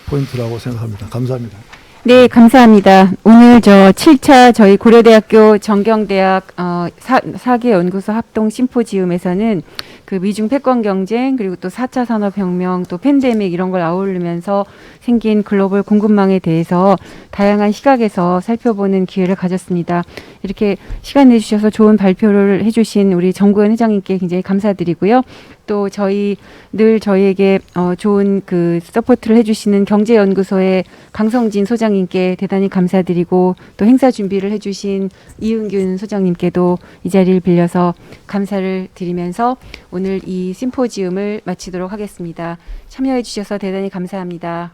포인트라고 생각합니다. 감사합니다. 네, 감사합니다. 오늘 저 7차 저희 고려대학교 정경대학 4개 연구소 합동 심포지움에서는 그 미중 패권 경쟁 그리고 또 4차 산업혁명 또 팬데믹 이런 걸 아우르면서 생긴 글로벌 공급망에 대해서 다양한 시각에서 살펴보는 기회를 가졌습니다. 이렇게 시간 내주셔서 좋은 발표를 해주신 우리 정구현 회장님께 굉장히 감사드리고요. 또 저희에게 좋은 그 서포트를 해주시는 경제연구소의 강성진 소장님께 대단히 감사드리고 또 행사 준비를 해주신 이은균 소장님께도 이 자리를 빌려서 감사를 드리면서 오늘 이 심포지움을 마치도록 하겠습니다. 참여해 주셔서 대단히 감사합니다.